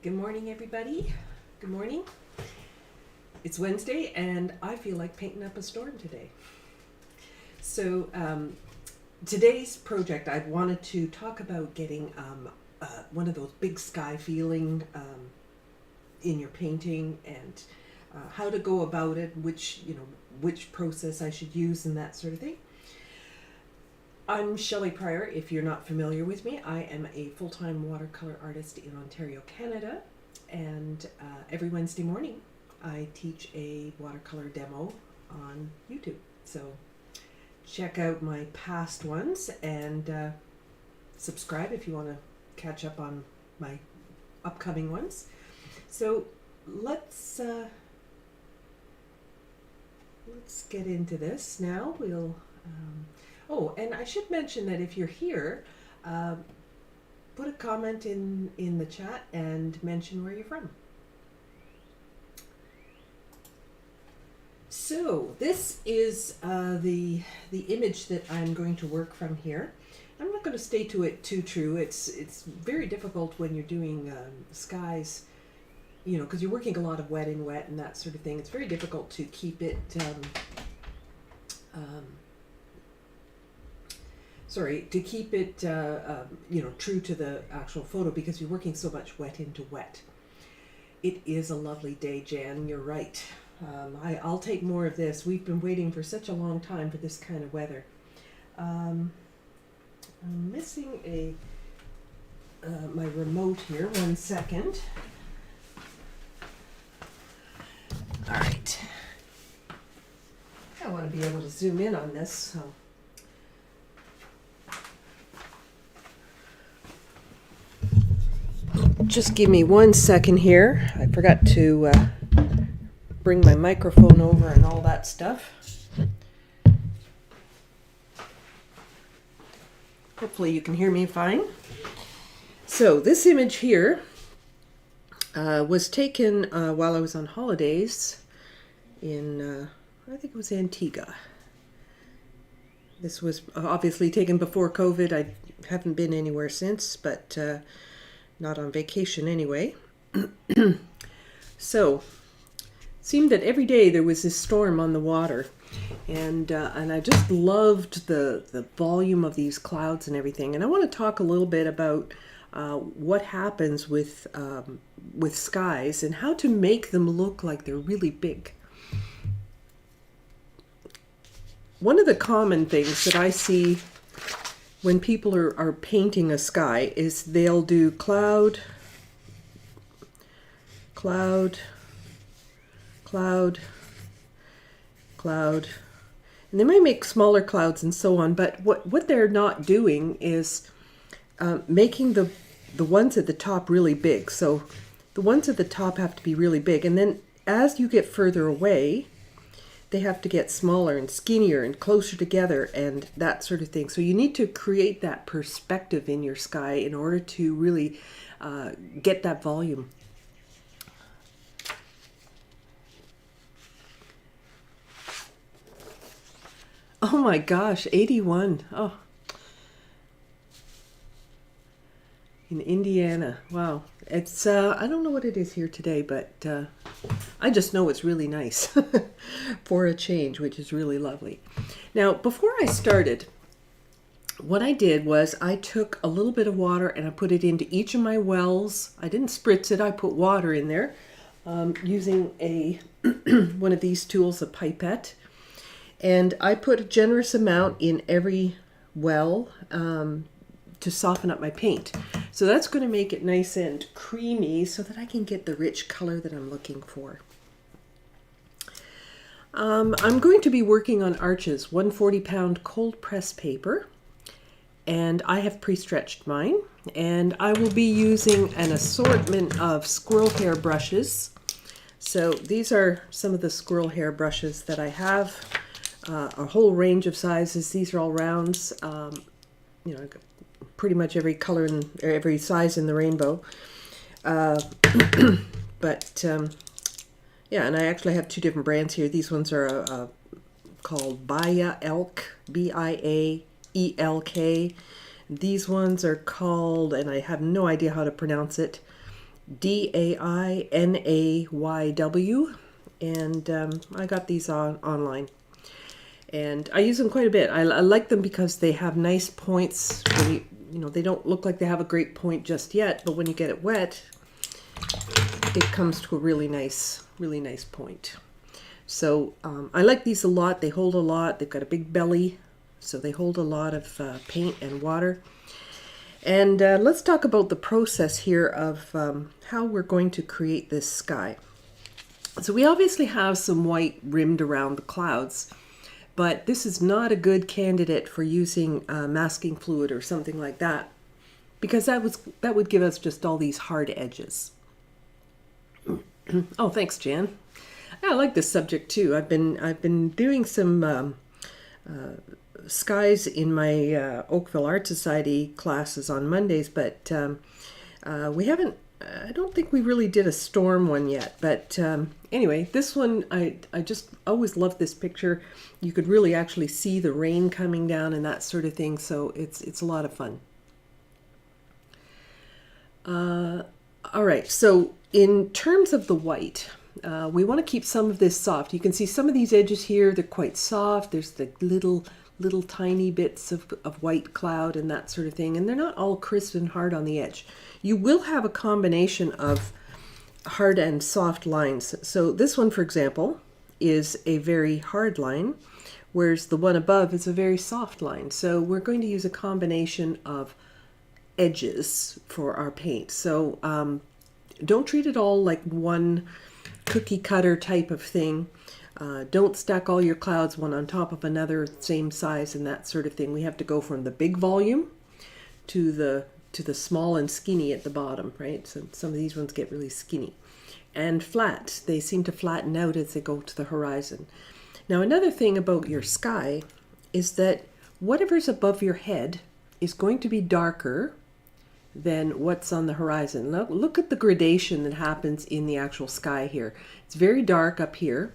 Good morning, everybody. Good morning. It's Wednesday, and I feel like painting up a storm today. So today's project, I wanted to talk about getting one of those big sky feeling in your painting, and how to go about it, which process I should use, and that sort of thing. I'm Shelley Prior. If you're not familiar with me, I am a full-time watercolor artist in Ontario, Canada, and every Wednesday morning I teach a watercolor demo on YouTube. So check out my past ones and subscribe if you want to catch up on my upcoming ones. So let's get into this now. We'll oh, and I should mention that if you're here, put a comment in the chat and mention where you're from. So this is the image that I'm going to work from here. I'm not going to stay to it too true. It's very difficult when you're doing skies, because you're working a lot of wet in wet and that sort of thing. It's very difficult to keep it true to the actual photo, because you're working so much wet into wet. It is a lovely day, Jan, you're right. I'll take more of this. We've been waiting for such a long time for this kind of weather. I'm missing my remote here. 1 second. All right. I want to be able to zoom in on this, so. Just give me 1 second here. I forgot to bring my microphone over and all that stuff. Hopefully you can hear me fine. So this image here was taken while I was on holidays in, I think it was Antigua. This was obviously taken before COVID. I haven't been anywhere since, but not on vacation anyway. So, seemed that every day there was this storm on the water, and I just loved the volume of these clouds and everything. And I want to talk a little bit about what happens with skies and how to make them look like they're really big. One of the common things that I see when people are painting a sky is they'll do cloud, cloud, cloud, cloud, and they might make smaller clouds and so on, but what they're not doing is making the ones at the top really big. So the ones at the top have to be really big, and then as you get further away, they have to get smaller and skinnier and closer together and that sort of thing. So you need to create that perspective in your sky in order to really get that volume. Oh my gosh, 81. Oh. In Indiana. Wow. It's, I don't know what it is here today, but I just know it's really nice for a change, which is really lovely. Now, before I started, what I did was I took a little bit of water and I put it into each of my wells. I didn't spritz it, I put water in there using one of these tools, a pipette. And I put a generous amount in every well to soften up my paint. So that's going to make it nice and creamy so that I can get the rich color that I'm looking for. I'm going to be working on arches, 140-pound cold press paper, and I have pre-stretched mine. And I will be using an assortment of squirrel hair brushes. So these are some of the squirrel hair brushes that I have, a whole range of sizes. These are all rounds. Pretty much every color and every size in the rainbow. Yeah, and I actually have two different brands here. These ones are called Biaelk, B-I-A-E-L-K. These ones are called, and I have no idea how to pronounce it, Dainayw, and I got these online. And I use them quite a bit. I like them because they have nice points. When they don't look like they have a great point just yet, but when you get it wet, it comes to a really nice point. So I like these a lot. They hold a lot. They've got a big belly, so they hold a lot of paint and water. And let's talk about the process here of how we're going to create this sky. So we obviously have some white rimmed around the clouds, but this is not a good candidate for using masking fluid or something like that, because that would give us just all these hard edges. Oh, thanks, Jan. I like this subject too. I've been doing some skies in my Oakville Art Society classes on Mondays, but we haven't. I don't think we really did a storm one yet. But anyway, this one I just always loved this picture. You could really actually see the rain coming down and that sort of thing. So it's a lot of fun. All right. So in terms of the white, we want to keep some of this soft. You can see some of these edges here, they're quite soft. There's the little tiny bits of white cloud and that sort of thing. And they're not all crisp and hard on the edge. You will have a combination of hard and soft lines. So this one, for example, is a very hard line, whereas the one above is a very soft line. So we're going to use a combination of edges for our paint. So don't treat it all like one cookie cutter type of thing. Don't stack all your clouds one on top of another, same size and that sort of thing. We have to go from the big volume to the small and skinny at the bottom, right? So some of these ones get really skinny. And flat, they seem to flatten out as they go to the horizon. Now another thing about your sky is that whatever's above your head is going to be darker than what's on the horizon. Look at the gradation that happens in the actual sky here. It's very dark up here,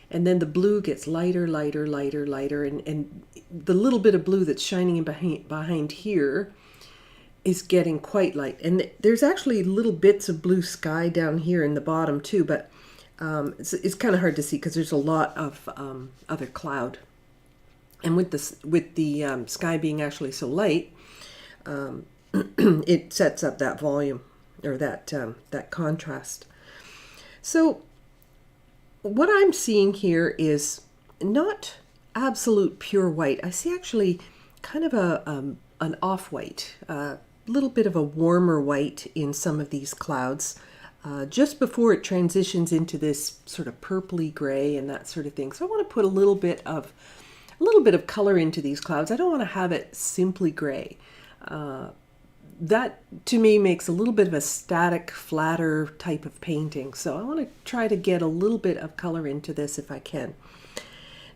and then the blue gets lighter, lighter, lighter, lighter, and the little bit of blue that's shining in behind here is getting quite light. And there's actually little bits of blue sky down here in the bottom too, but it's kind of hard to see because there's a lot of other cloud. And with the sky being actually so light, it sets up that volume or that contrast. So what I'm seeing here is not absolute pure white. I see actually kind of an off-white, a little bit of a warmer white in some of these clouds, just before it transitions into this sort of purpley gray and that sort of thing. So I want to put a little bit of color into these clouds. I don't want to have it simply gray. That to me makes a little bit of a static, flatter type of painting. So I want to try to get a little bit of color into this if I can.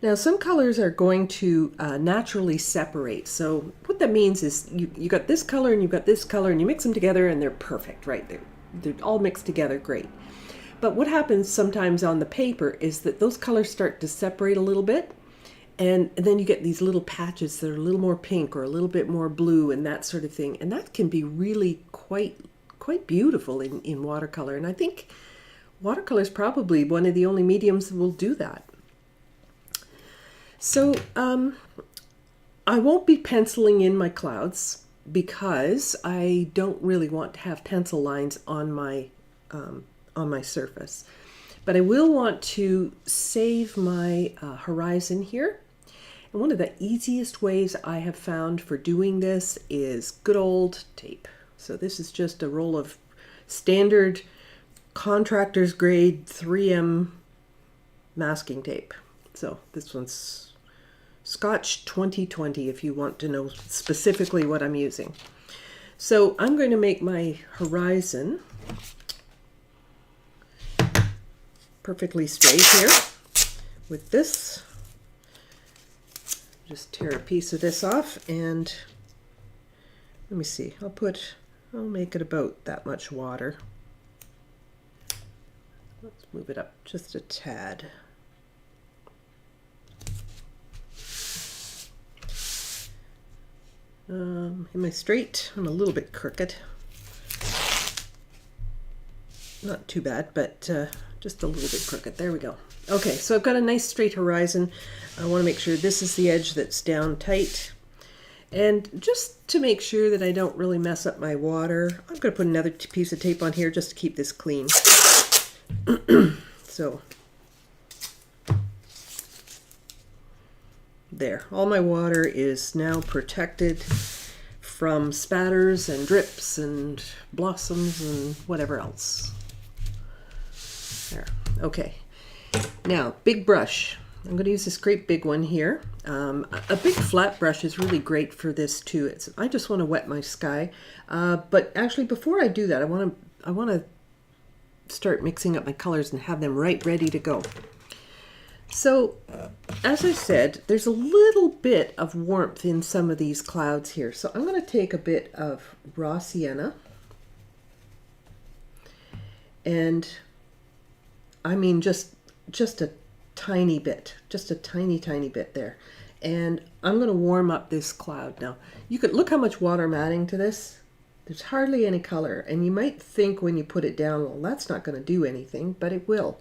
Now some colors are going to naturally separate. So what that means is you got this color and you've got this color and you mix them together and they're perfect, right? They're all mixed together great. But what happens sometimes on the paper is that those colors start to separate a little bit. And then you get these little patches that are a little more pink or a little bit more blue and that sort of thing. And that can be really quite beautiful in watercolor. And I think watercolor is probably one of the only mediums that will do that. So I won't be penciling in my clouds because I don't really want to have pencil lines on my surface. But I will want to save my horizon here. And one of the easiest ways I have found for doing this is good old tape. So this is just a roll of standard contractor's grade 3M masking tape. So this one's Scotch 2020 if you want to know specifically what I'm using. So I'm going to make my horizon perfectly straight here with this. Just tear a piece of this off and let me see, I'll make it about that much water. Let's move it up just a tad. Am I straight? I'm a little bit crooked. Not too bad, but just a little bit crooked. There we go. Okay, so I've got a nice straight horizon. I want to make sure this is the edge that's down tight. And just to make sure that I don't really mess up my water, I'm going to put another piece of tape on here just to keep this clean. So, there. All my water is now protected from spatters and drips and blossoms and whatever else. There. Okay. Now, big brush. I'm going to use this great big one here. A big flat brush is really great for this too. I just want to wet my sky. But actually, before I do that, I want to start mixing up my colors and have them right ready to go. So, as I said, there's a little bit of warmth in some of these clouds here. So I'm going to take a bit of raw sienna. And I mean just a tiny bit, just a tiny bit there. And I'm going to warm up this cloud. Now, you could look how much water I'm adding to this. There's hardly any color. And you might think when you put it down, well, that's not going to do anything, but it will.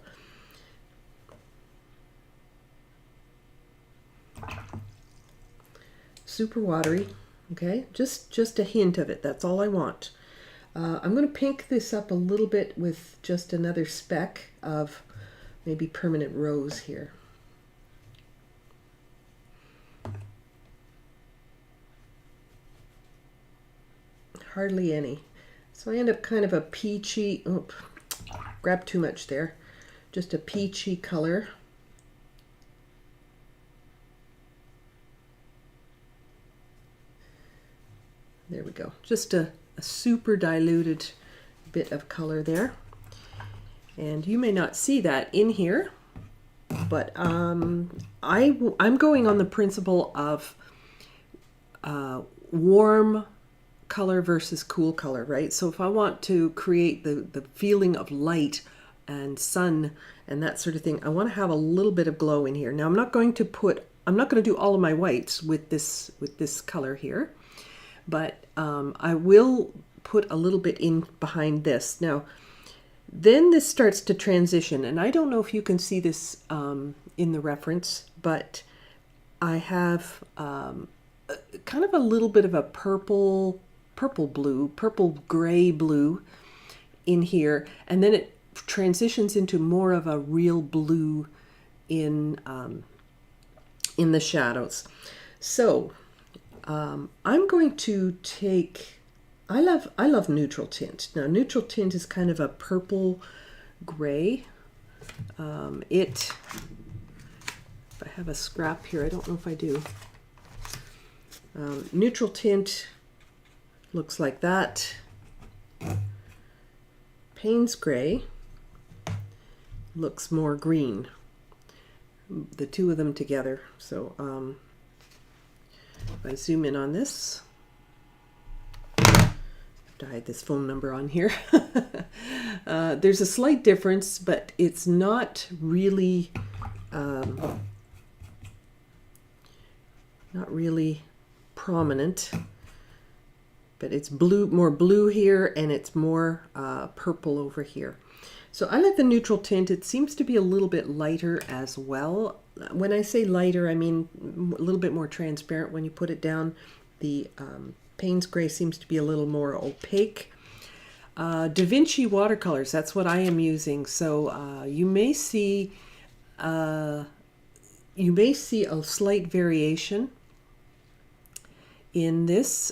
Super watery, okay? Just a hint of it. That's all I want. I'm going to pink this up a little bit with just another speck of maybe permanent rose here. Hardly any. So I end up kind of a peachy, oh, grabbed too much there. Just a peachy color. There we go. Just a super diluted bit of color there. And you may not see that in here, but I'm going on the principle of warm color versus cool color, right? So if I want to create the feeling of light and sun and that sort of thing, I want to have a little bit of glow in here. Now I'm not going to do all of my whites with this color here, but I will put a little bit in behind this. Now, then this starts to transition, and I don't know if you can see this in the reference, but I have kind of a little bit of a purple gray blue in here, and then it transitions into more of a real blue in the shadows. So I'm going to take, I love neutral tint. Now neutral tint is kind of a purple gray. If I have a scrap here, I don't know if I do. Neutral tint looks like that. Payne's gray looks more green. The two of them together. So if I zoom in on this, I have to hide this phone number on here. There's a slight difference, but it's not really prominent. But it's blue, more blue here, and it's more purple over here. So I like the neutral tint. It seems to be a little bit lighter as well. When I say lighter, I mean a little bit more transparent when you put it down. The Payne's gray seems to be a little more opaque. DaVinci watercolors, that's what I am using. So you may see a slight variation in this.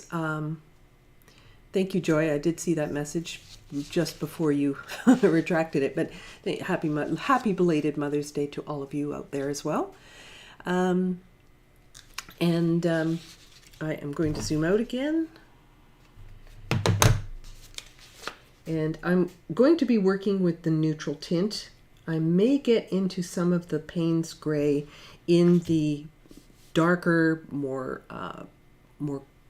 Thank you, Joy. I did see that message just before you retracted it, but happy belated Mother's Day to all of you out there as well. I am going to zoom out again. And I'm going to be working with the neutral tint. I may get into some of the Payne's gray in the darker, more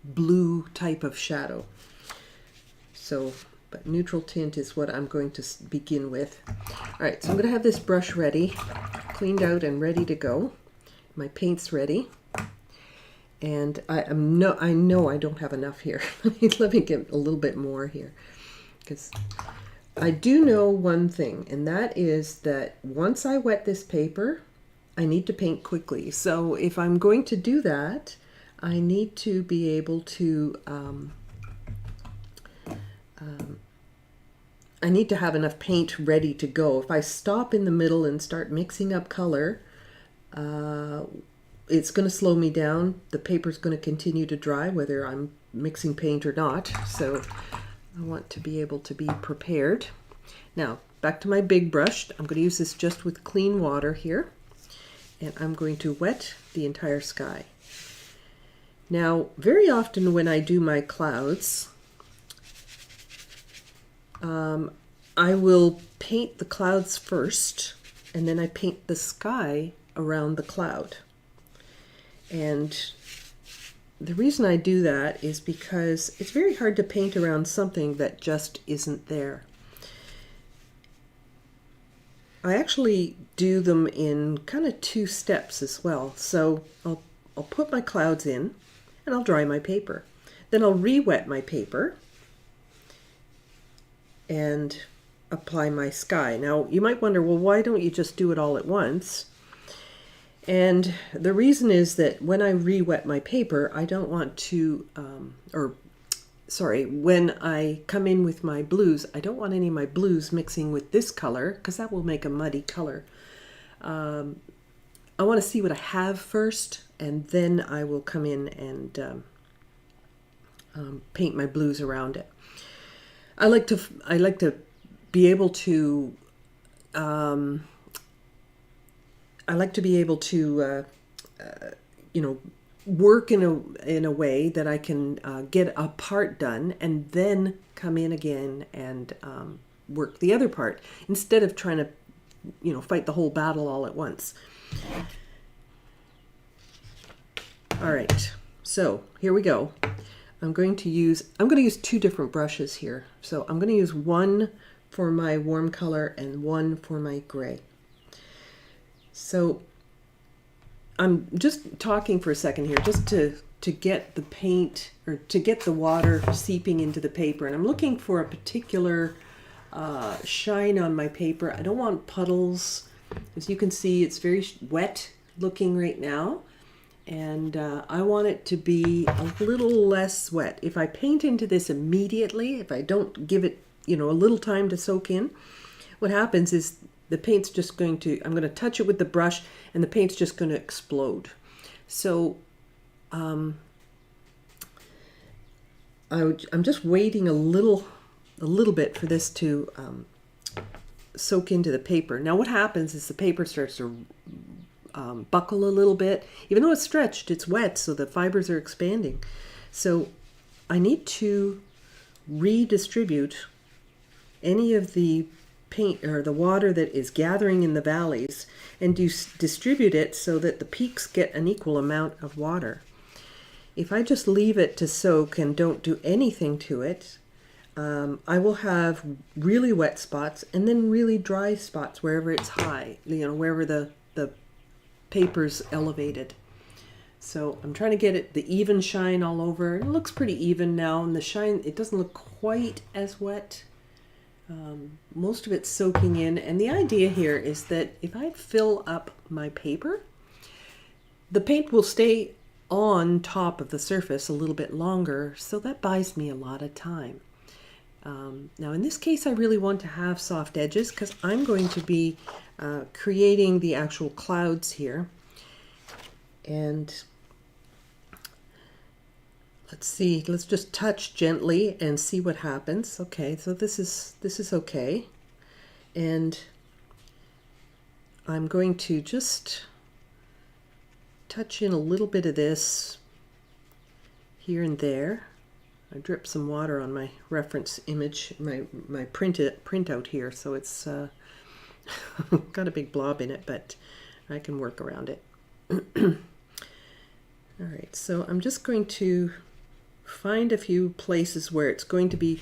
blue type of shadow. So, but neutral tint is what I'm going to begin with. All right, so I'm going to have this brush ready, cleaned out and ready to go. My paint's ready. And I know I don't have enough here. Let me get a little bit more here, because I do know one thing, and that is that once I wet this paper, I need to paint quickly. So if I'm going to do that, I need to be able to, I need to have enough paint ready to go. If I stop in the middle and start mixing up color, it's going to slow me down. The paper's going to continue to dry whether I'm mixing paint or not. So I want to be able to be prepared. Now, back to my big brush. I'm going to use this just with clean water here. And I'm going to wet the entire sky. Now, very often when I do my clouds, I will paint the clouds first, and then I paint the sky around the cloud. And the reason I do that is because it's very hard to paint around something that just isn't there. I actually do them in kind of 2 steps as well. So I'll put my clouds in and I'll dry my paper. Then I'll re-wet my paper and apply my sky. Now you might wonder, well, why don't you just do it all at once? And the reason is that when I re-wet my paper, I don't want to, when I come in with my blues, I don't want any of my blues mixing with this color because that will make a muddy color. I want to see what I have first, and then I will come in and paint my blues around it. I like to be able to work in a way that I can get a part done and then come in again and work the other part instead of trying to fight the whole battle all at once. All right, so here we go. I'm going to use 2 different brushes here. So I'm going to use one for my warm color and one for my gray. So I'm just talking for a second here just to get the paint or to get the water seeping into the paper. And I'm looking for a particular shine on my paper. I don't want puddles. As you can see, it's very wet looking right now. And I want it to be a little less wet. If I paint into this immediately, if I don't give it, a little time to soak in, what happens is the paint's just I'm going to touch it with the brush and the paint's just going to explode. So I'm just waiting a little bit for this to soak into the paper. Now what happens is the paper starts to buckle a little bit. Even though it's stretched, it's wet, so the fibers are expanding. So I need to redistribute any of the paint or the water that is gathering in the valleys and distribute it so that the peaks get an equal amount of water. If I just leave it to soak and don't do anything to it, I will have really wet spots and then really dry spots wherever it's high, wherever the paper's elevated. So I'm trying to get it the even shine all over. It looks pretty even now, and the shine, it doesn't look quite as wet. Most of it's soaking in, and the idea here is that if I fill up my paper, the paint will stay on top of the surface a little bit longer, so that buys me a lot of time. Now in this case I really want to have soft edges because I'm going to be creating the actual clouds here. And let's see, let's just touch gently and see what happens. Okay, so this is okay. And I'm going to just touch in a little bit of this here and there. I dripped some water on my reference image, my printout here, so it's got a big blob in it, but I can work around it. All right, so I'm just going to find a few places where it's going to be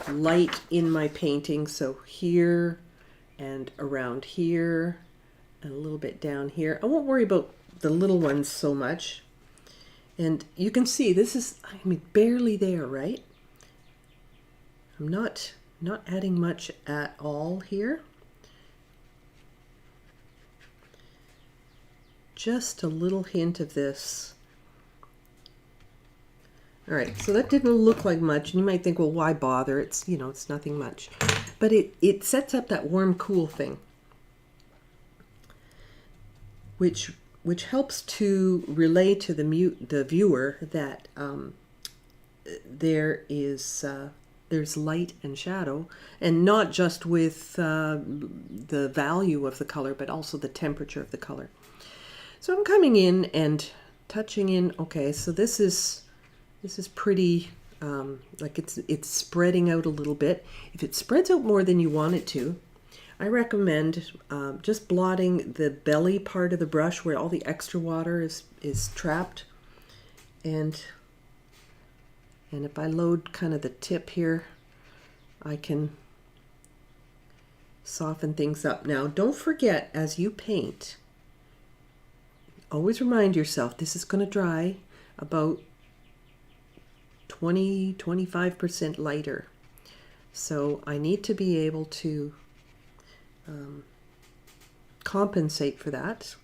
light in my painting. So here and around here and a little bit down here. I won't worry about the little ones so much. And you can see this is, barely there, right? I'm not Not adding much at all here. Just a little hint of this. All right, so that didn't look like much. And you might think, well, why bother? It's, you know, it's nothing much. But it sets up that warm, cool thing, which helps to relay to the viewer that there's light and shadow, and not just with the value of the color, but also the temperature of the color. So I'm coming in and touching in. Okay, so this is pretty, like it's spreading out a little bit. If it spreads out more than you want it to, I recommend just blotting the belly part of the brush where all the extra water is trapped. And if I load kind of the tip here, I can soften things up. Now, don't forget, as you paint, always remind yourself this is going to dry about 20-25% lighter. So I need to be able to compensate for that.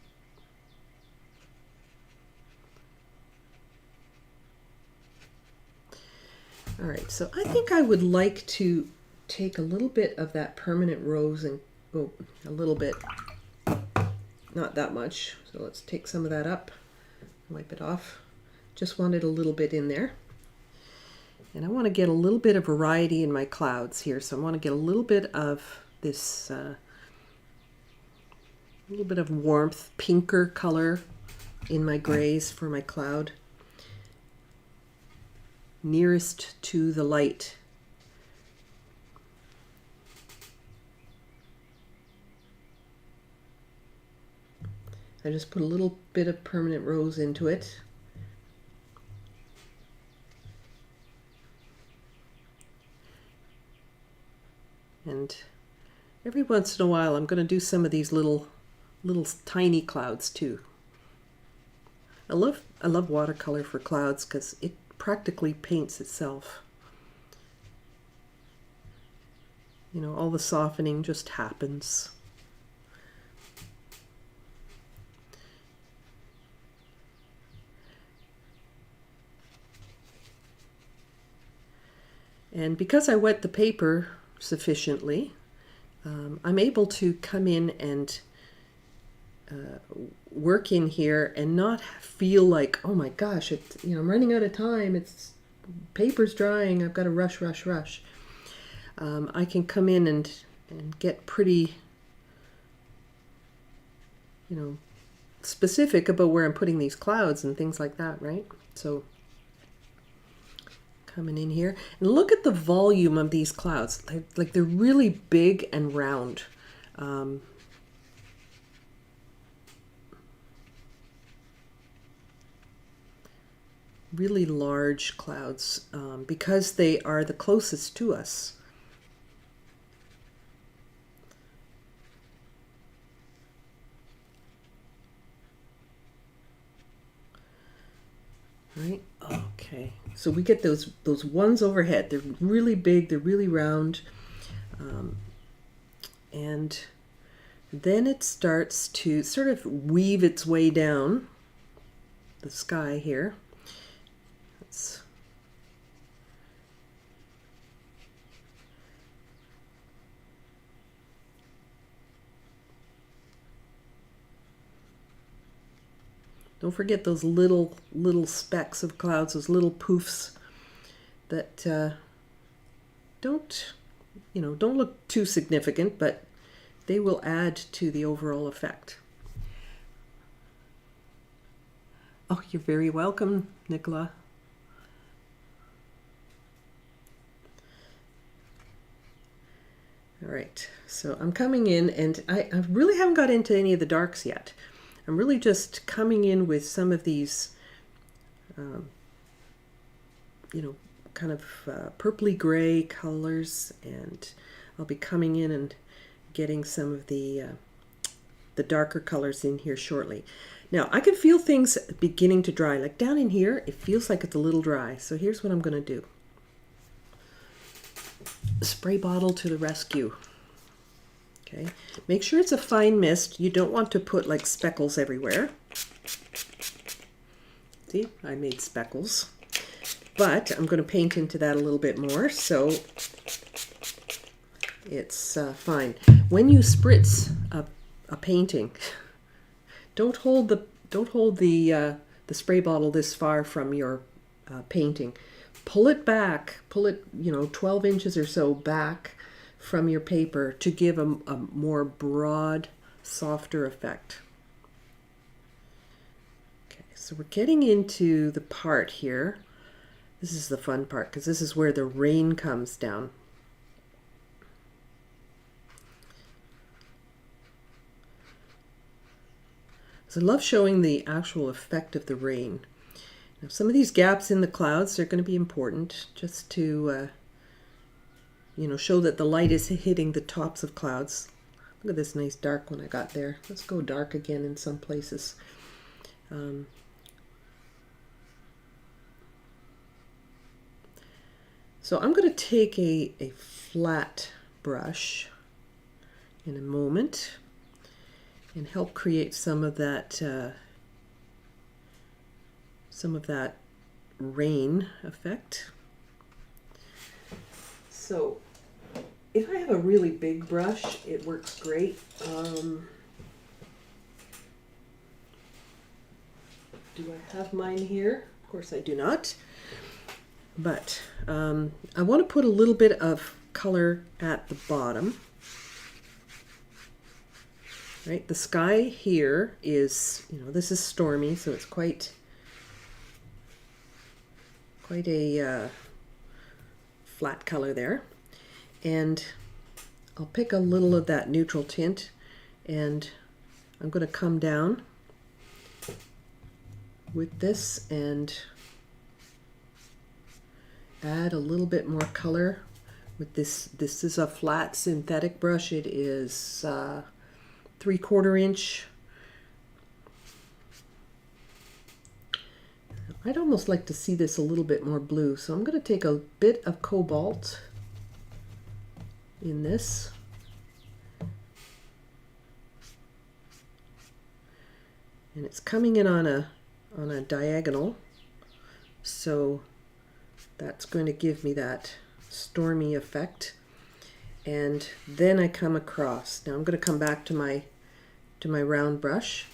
All right, so I think I would like to take a little bit of that permanent rose and go a little bit, not that much. So let's take some of that up, wipe it off. Just wanted a little bit in there. And I want to get a little bit of variety in my clouds here. So I want to get a little bit of this, a little bit of warmth, pinker color in my grays for my cloud. Nearest to the light. I just put a little bit of permanent rose into it. And every once in a while I'm going to do some of these little tiny clouds too. I love watercolor for clouds because it practically paints itself. You know, all the softening just happens. And because I wet the paper sufficiently, I'm able to come in and work in here and not feel like, oh my gosh, I'm running out of time. Paper's drying. I've got to rush. I can come in and get pretty, specific about where I'm putting these clouds and things like that, right? So coming in here and look at the volume of these clouds. Like they're really big and round. Really large clouds because they are the closest to us. Right? Okay. So we get those ones overhead. They're really big. They're really round. And then it starts to sort of weave its way down the sky here. Don't forget those little specks of clouds, those little poofs that don't look too significant, but they will add to the overall effect. Oh, you're very welcome, Nicola. All right, so I'm coming in, and I really haven't got into any of the darks yet. I'm really just coming in with some of these, kind of purpley gray colors, and I'll be coming in and getting some of the darker colors in here shortly. Now, I can feel things beginning to dry. Like down in here, it feels like it's a little dry. So here's what I'm going to do. spray bottle to the rescue. Okay, make sure it's a fine mist. You don't want to put like speckles everywhere. See, I made speckles. But I'm going to paint into that a little bit more, so it's fine. When you spritz a painting, don't hold the spray bottle this far from your painting. Pull it back, pull it 12 inches or so back from your paper to give a more broad, softer effect. Okay, so we're getting into the part here. This is the fun part because this is where the rain comes down. So I love showing the actual effect of the rain. Now, some of these gaps in the clouds are going to be important just to show that the light is hitting the tops of clouds. Look at this nice dark one I got there. Let's go dark again in some places. So I'm going to take a flat brush in a moment and help create some of that rain effect. So if I have a really big brush, it works great. Do I have mine here? Of course I do not. But I want to put a little bit of color at the bottom. Right, the sky here is, this is stormy, so it's quite a flat color there. And I'll pick a little of that neutral tint, and I'm going to come down with this and add a little bit more color with this. This is a flat synthetic brush. It is 3/4 inch. I'd almost like to see this a little bit more blue, so I'm going to take a bit of cobalt in this. And it's coming in on a diagonal, so that's going to give me that stormy effect. And then I come across. Now I'm going to come back to my round brush,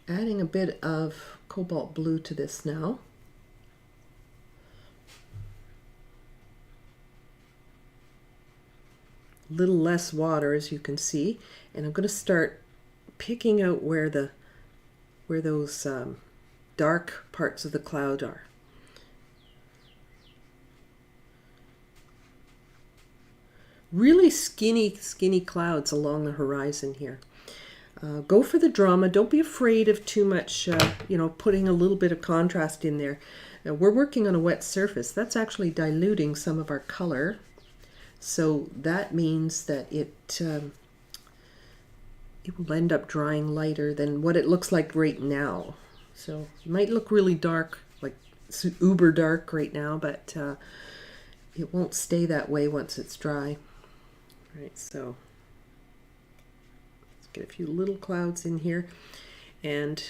adding a bit of cobalt blue to this now. A little less water, as you can see, and I'm going to start picking out where those dark parts of the cloud are. Really skinny clouds along the horizon here. Go for the drama. Don't be afraid of too much, putting a little bit of contrast in there. Now, we're working on a wet surface. That's actually diluting some of our color. So that means that it will end up drying lighter than what it looks like right now. So it might look really dark, like uber dark right now, but it won't stay that way once it's dry. Right, so let's get a few little clouds in here. And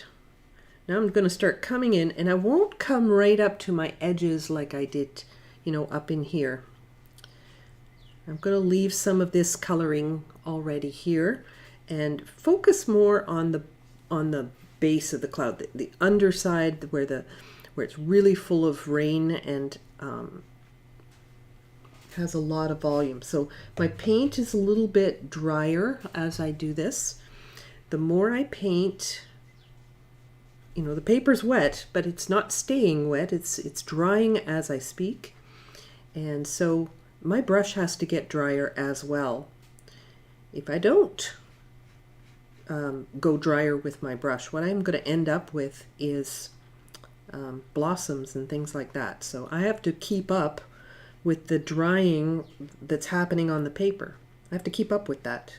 now I'm going to start coming in, and I won't come right up to my edges like I did, up in here. I'm going to leave some of this coloring already here and focus more on the base of the cloud, the underside where it's really full of rain and has a lot of volume. So my paint is a little bit drier as I do this. The more I paint, the paper's wet, but it's not staying wet. It's drying as I speak. And so my brush has to get drier as well. If I don't go drier with my brush, what I'm going to end up with is blossoms and things like that. So I have to keep up with the drying that's happening on the paper. I have to keep up with that.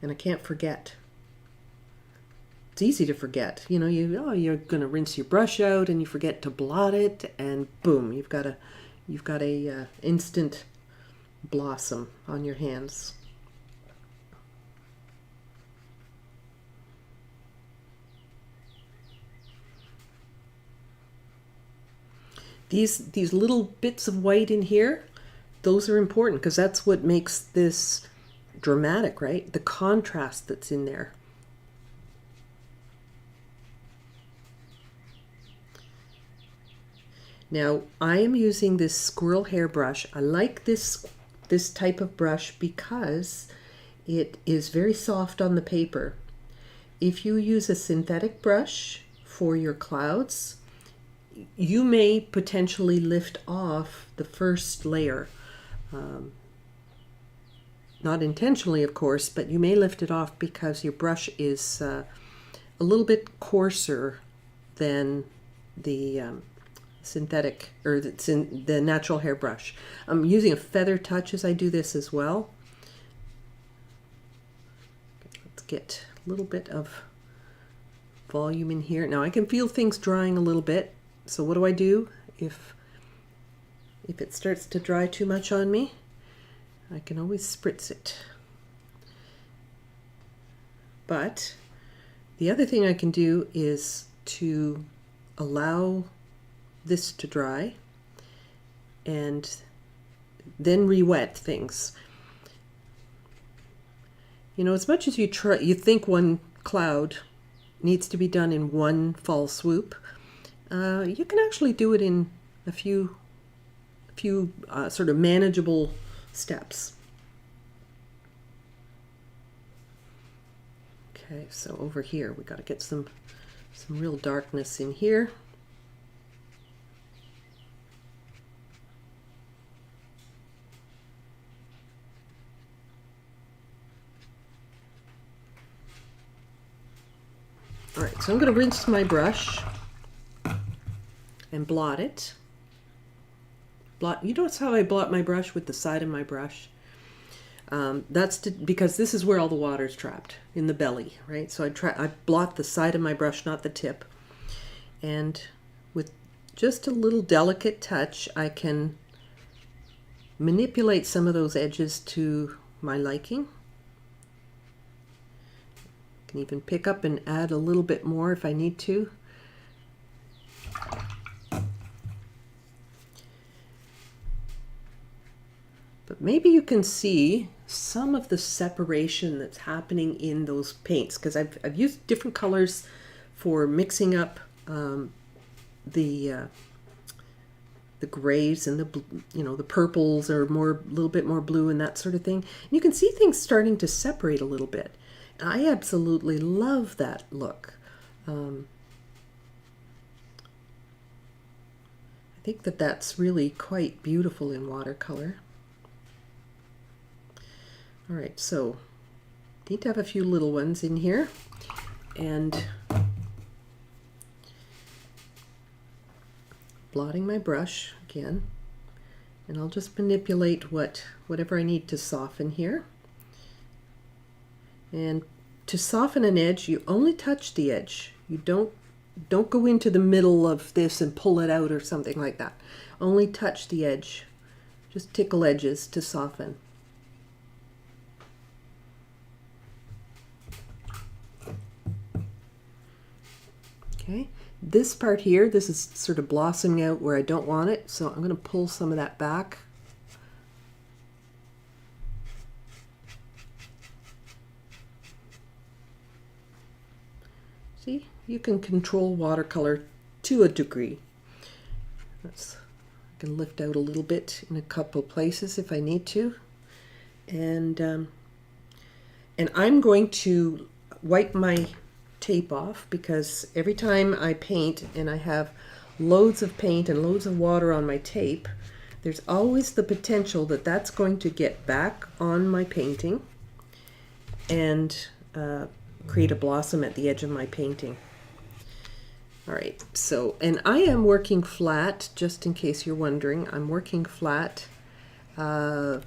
And I can't forget it's easy to forget. You know, you're going to rinse your brush out and you forget to blot it, and boom, you've got a instant blossom on your hands. These little bits of white in here, those are important because that's what makes this dramatic, right? The contrast that's in there. Now, I am using this squirrel hairbrush. I like this type of brush because it is very soft on the paper. If you use a synthetic brush for your clouds, you may potentially lift off the first layer. Not intentionally, of course, but you may lift it off because your brush is a little bit coarser than the synthetic or the natural hairbrush. I'm using a feather touch as I do this as well. Let's get a little bit of volume in here. Now I can feel things drying a little bit. So what do I do if it starts to dry too much on me? I can always spritz it. But the other thing I can do is to allow this to dry and then re-wet things. You know, as much as you think one cloud needs to be done in one fall swoop, you can actually do it in a few sort of manageable steps. Okay, so over here we got to get some real darkness in here. All right, so I'm going to rinse my brush and blot it. You notice how I blot my brush with the side of my brush? That's because this is where all the water's trapped, in the belly, right? So I blot the side of my brush, not the tip. And with just a little delicate touch, I can manipulate some of those edges to my liking. I can even pick up and add a little bit more if I need to. But maybe you can see some of the separation that's happening in those paints, because I've used different colors for mixing up the grays and the purples are a little bit more blue and that sort of thing. And you can see things starting to separate a little bit. I absolutely love that look. I think that's really quite beautiful in watercolor. All right, so need to have a few little ones in here, and blotting my brush again, and I'll just manipulate whatever I need to soften here. And to soften an edge, you only touch the edge. You don't go into the middle of this and pull it out or something like that. Only touch the edge. Just tickle edges to soften. Okay, this part here, this is sort of blossoming out where I don't want it, so I'm going to pull some of that back. See, you can control watercolor to a degree. I can lift out a little bit in a couple places if I need to, and I'm going to wipe my tape off, because every time I paint and I have loads of paint and loads of water on my tape, there's always the potential that that's going to get back on my painting and create a blossom at the edge of my painting. All right, so, and I am working flat, just in case you're wondering. I'm working flat. You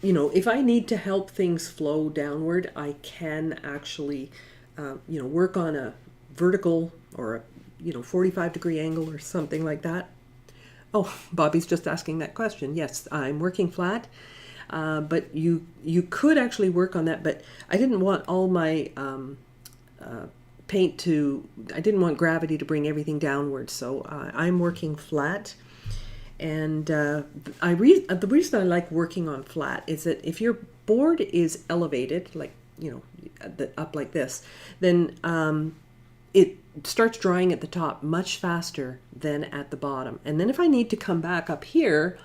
know, if I need to help things flow downward, I can actually work on a vertical or a 45-degree angle or something like that. Oh, Bobby's just asking that question. Yes, I'm working flat, but you could actually work on that, but I didn't want all my paint I didn't want gravity to bring everything downwards, so I'm working flat. And the reason I like working on flat is that if your board is elevated, like, up like this, then it starts drying at the top much faster than at the bottom. And then if I need to come back up here,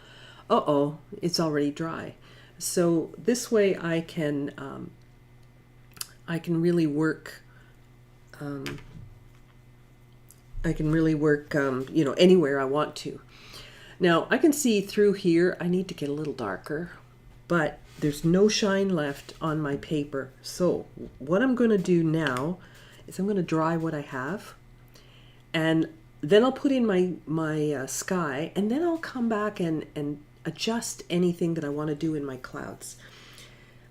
it's already dry. So this way I can really work. Anywhere I want to. Now I can see through here. I need to get a little darker, but there's no shine left on my paper. So what I'm going to do now is I'm going to dry what I have, and then I'll put in my sky, and then I'll come back and adjust anything that I want to do in my clouds.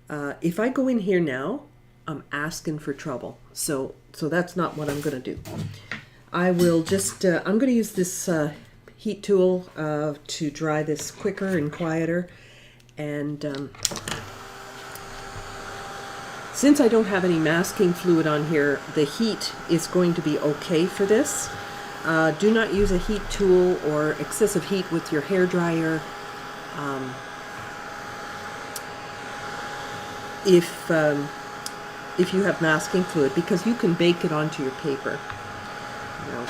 If I go in here now, I'm asking for trouble. So that's not what I'm going to do. I will just, I'm going to use this heat tool to dry this quicker and quieter. And since I don't have any masking fluid on here, the heat is going to be okay for this. Do not use a heat tool or excessive heat with your hair dryer. If you have masking fluid, because you can bake it onto your paper.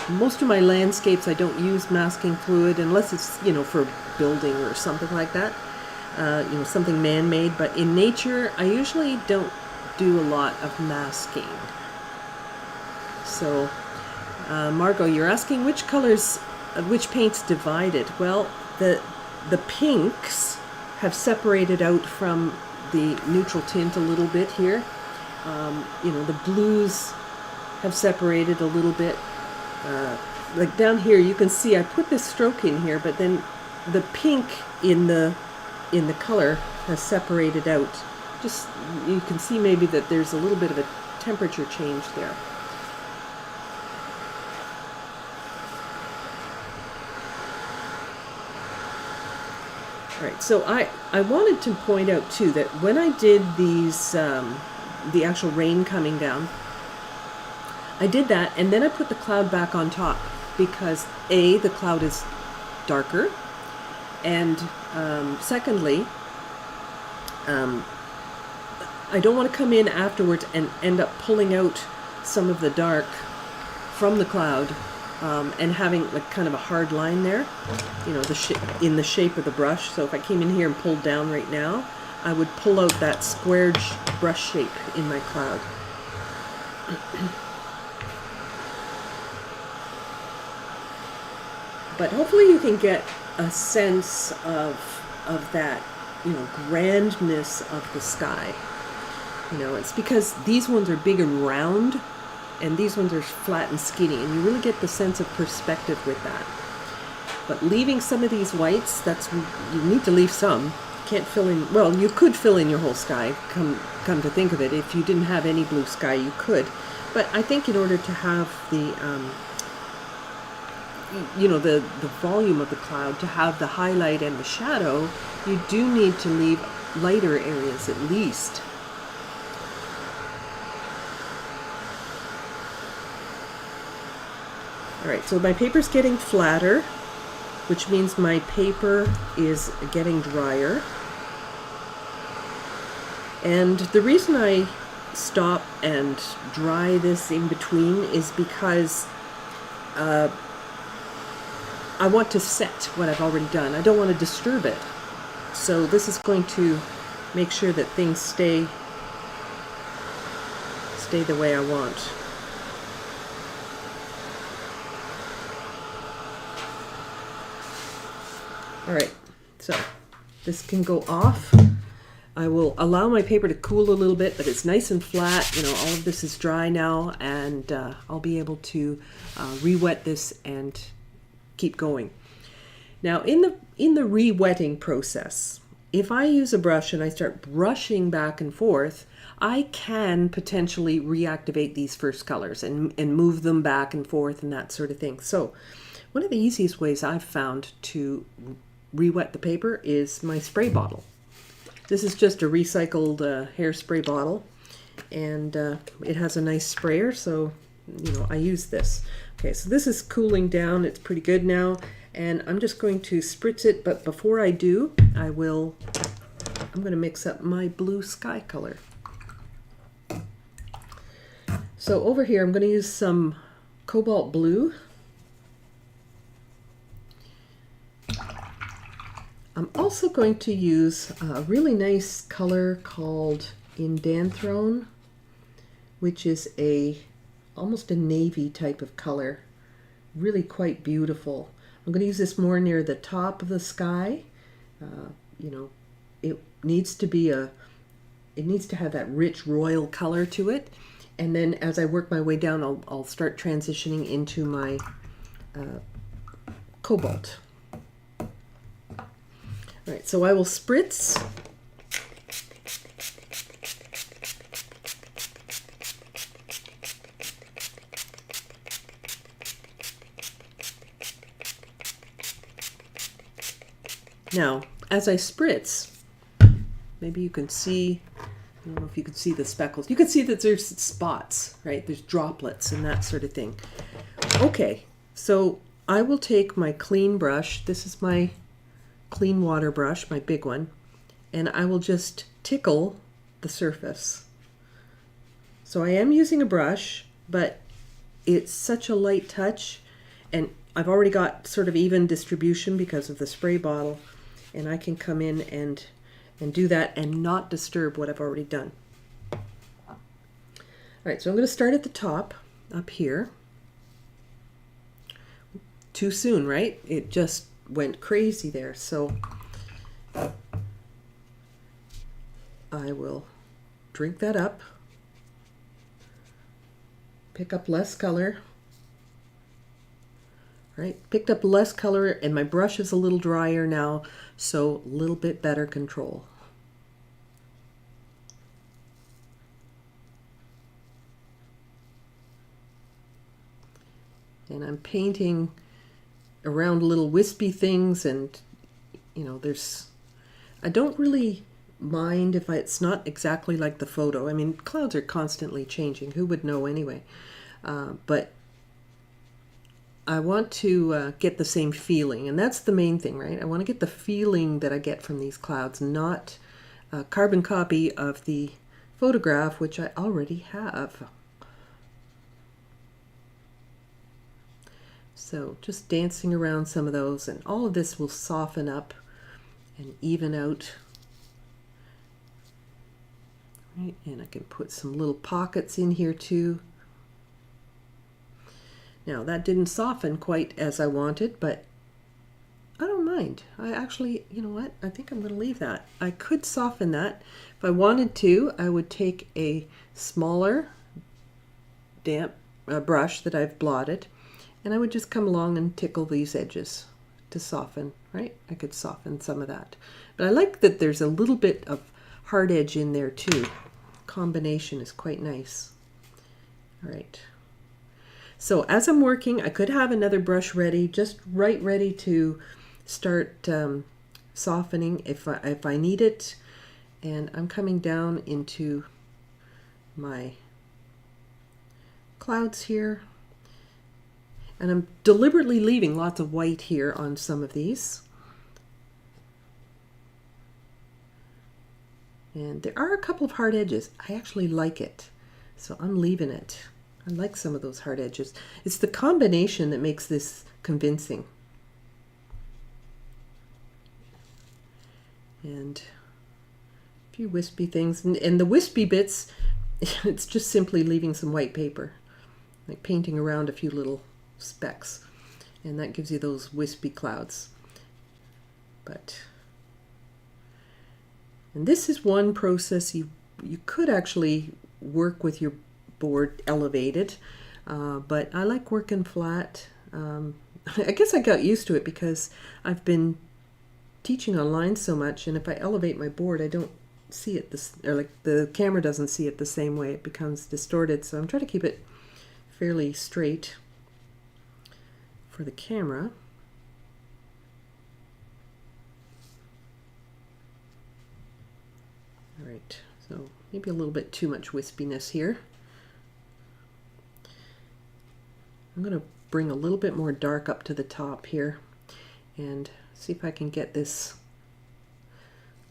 Most of my landscapes I don't use masking fluid unless it's for building or something like that, something man-made. But in nature I usually don't do a lot of masking. So Margot, you're asking which colors, which paint's divided. Well, the pinks have separated out from the neutral tint a little bit here. The blues have separated a little bit. Like down here, you can see I put this stroke in here, but then the pink in the color has separated out. Just, you can see maybe that there's a little bit of a temperature change there. All right, so I wanted to point out too that when I did these, the actual rain coming down, I did that, and then I put the cloud back on top because A, the cloud is darker, and secondly, I don't want to come in afterwards and end up pulling out some of the dark from the cloud and having like kind of a hard line there, in the shape of the brush. So if I came in here and pulled down right now, I would pull out that squared brush shape in my cloud. But hopefully you can get a sense of that, grandness of the sky. It's because these ones are big and round, and these ones are flat and skinny, and you really get the sense of perspective with that. But leaving some of these whites, you need to leave some. You can't fill in, well, you could fill in your whole sky, come to think of it. If you didn't have any blue sky, you could. But I think in order to have the volume of the cloud, to have the highlight and the shadow, you do need to leave lighter areas at least. All right, so my paper's getting flatter, which means my paper is getting drier. And the reason I stop and dry this in between is because I want to set what I've already done. I don't want to disturb it. So this is going to make sure that things stay the way I want. All right, so this can go off. I will allow my paper to cool a little bit, but it's nice and flat. All of this is dry now, and I'll be able to re-wet this and keep going. Now, in the re-wetting process, if I use a brush and I start brushing back and forth, I can potentially reactivate these first colors and move them back and forth and that sort of thing. So one of the easiest ways I've found to re-wet the paper is my spray bottle. This is just a recycled hairspray bottle, and it has a nice sprayer, so I use this. Okay, so this is cooling down. It's pretty good now, and I'm just going to spritz it, but before I do, I'm going to mix up my blue sky color. So over here, I'm going to use some cobalt blue. I'm also going to use a really nice color called Indanthrone, which is almost a navy type of color. Really quite beautiful. I'm going to use this more near the top of the sky. It needs to have that rich royal color to it. And then as I work my way down, I'll start transitioning into my cobalt. All right, so I will spritz. Now, as I spritz, maybe you can see, I don't know if you can see the speckles. You can see that there's spots, right? There's droplets and that sort of thing. Okay, so I will take my clean brush. This is my clean water brush, my big one, and I will just tickle the surface. So I am using a brush, but it's such a light touch, and I've already got sort of even distribution because of the spray bottle, and I can come in and do that and not disturb what I've already done. All right, so I'm going to start at the top, up here. Too soon, right? It just went crazy there. So I will drink that up, pick up less color. Right, picked up less color, and my brush is a little drier now, so a little bit better control. And I'm painting around little wispy things, and I don't really mind if it's not exactly like the photo. I mean, clouds are constantly changing. Who would know anyway? But I want to get the same feeling, and that's the main thing, right? I want to get the feeling that I get from these clouds, not a carbon copy of the photograph, which I already have. So just dancing around some of those, and all of this will soften up and even out. Right, and I can put some little pockets in here too. Now that didn't soften quite as I wanted, but I don't mind. I actually, you know what? I think I'm going to leave that. I could soften that. If I wanted to, I would take a smaller damp brush that I've blotted, and I would just come along and tickle these edges to soften, right? I could soften some of that. But I like that there's a little bit of hard edge in there too. Combination is quite nice. All right. So as I'm working, I could have another brush ready, just right ready to start softening if I need it. And I'm coming down into my clouds here. And I'm deliberately leaving lots of white here on some of these. And there are a couple of hard edges. I actually like it, so I'm leaving it. I like some of those hard edges. It's the combination that makes this convincing. And a few wispy things. And the wispy bits, it's just simply leaving some white paper, like painting around a few little specks. And that gives you those wispy clouds. And this is one process you could actually work with your board elevated, but I like working flat. I guess I got used to it because I've been teaching online so much, and if I elevate my board, I don't see it this, or like the camera doesn't see it the same way. It becomes distorted. So I'm trying to keep it fairly straight for the camera. All right, so maybe a little bit too much wispiness here. I'm going to bring a little bit more dark up to the top here and see if I can get this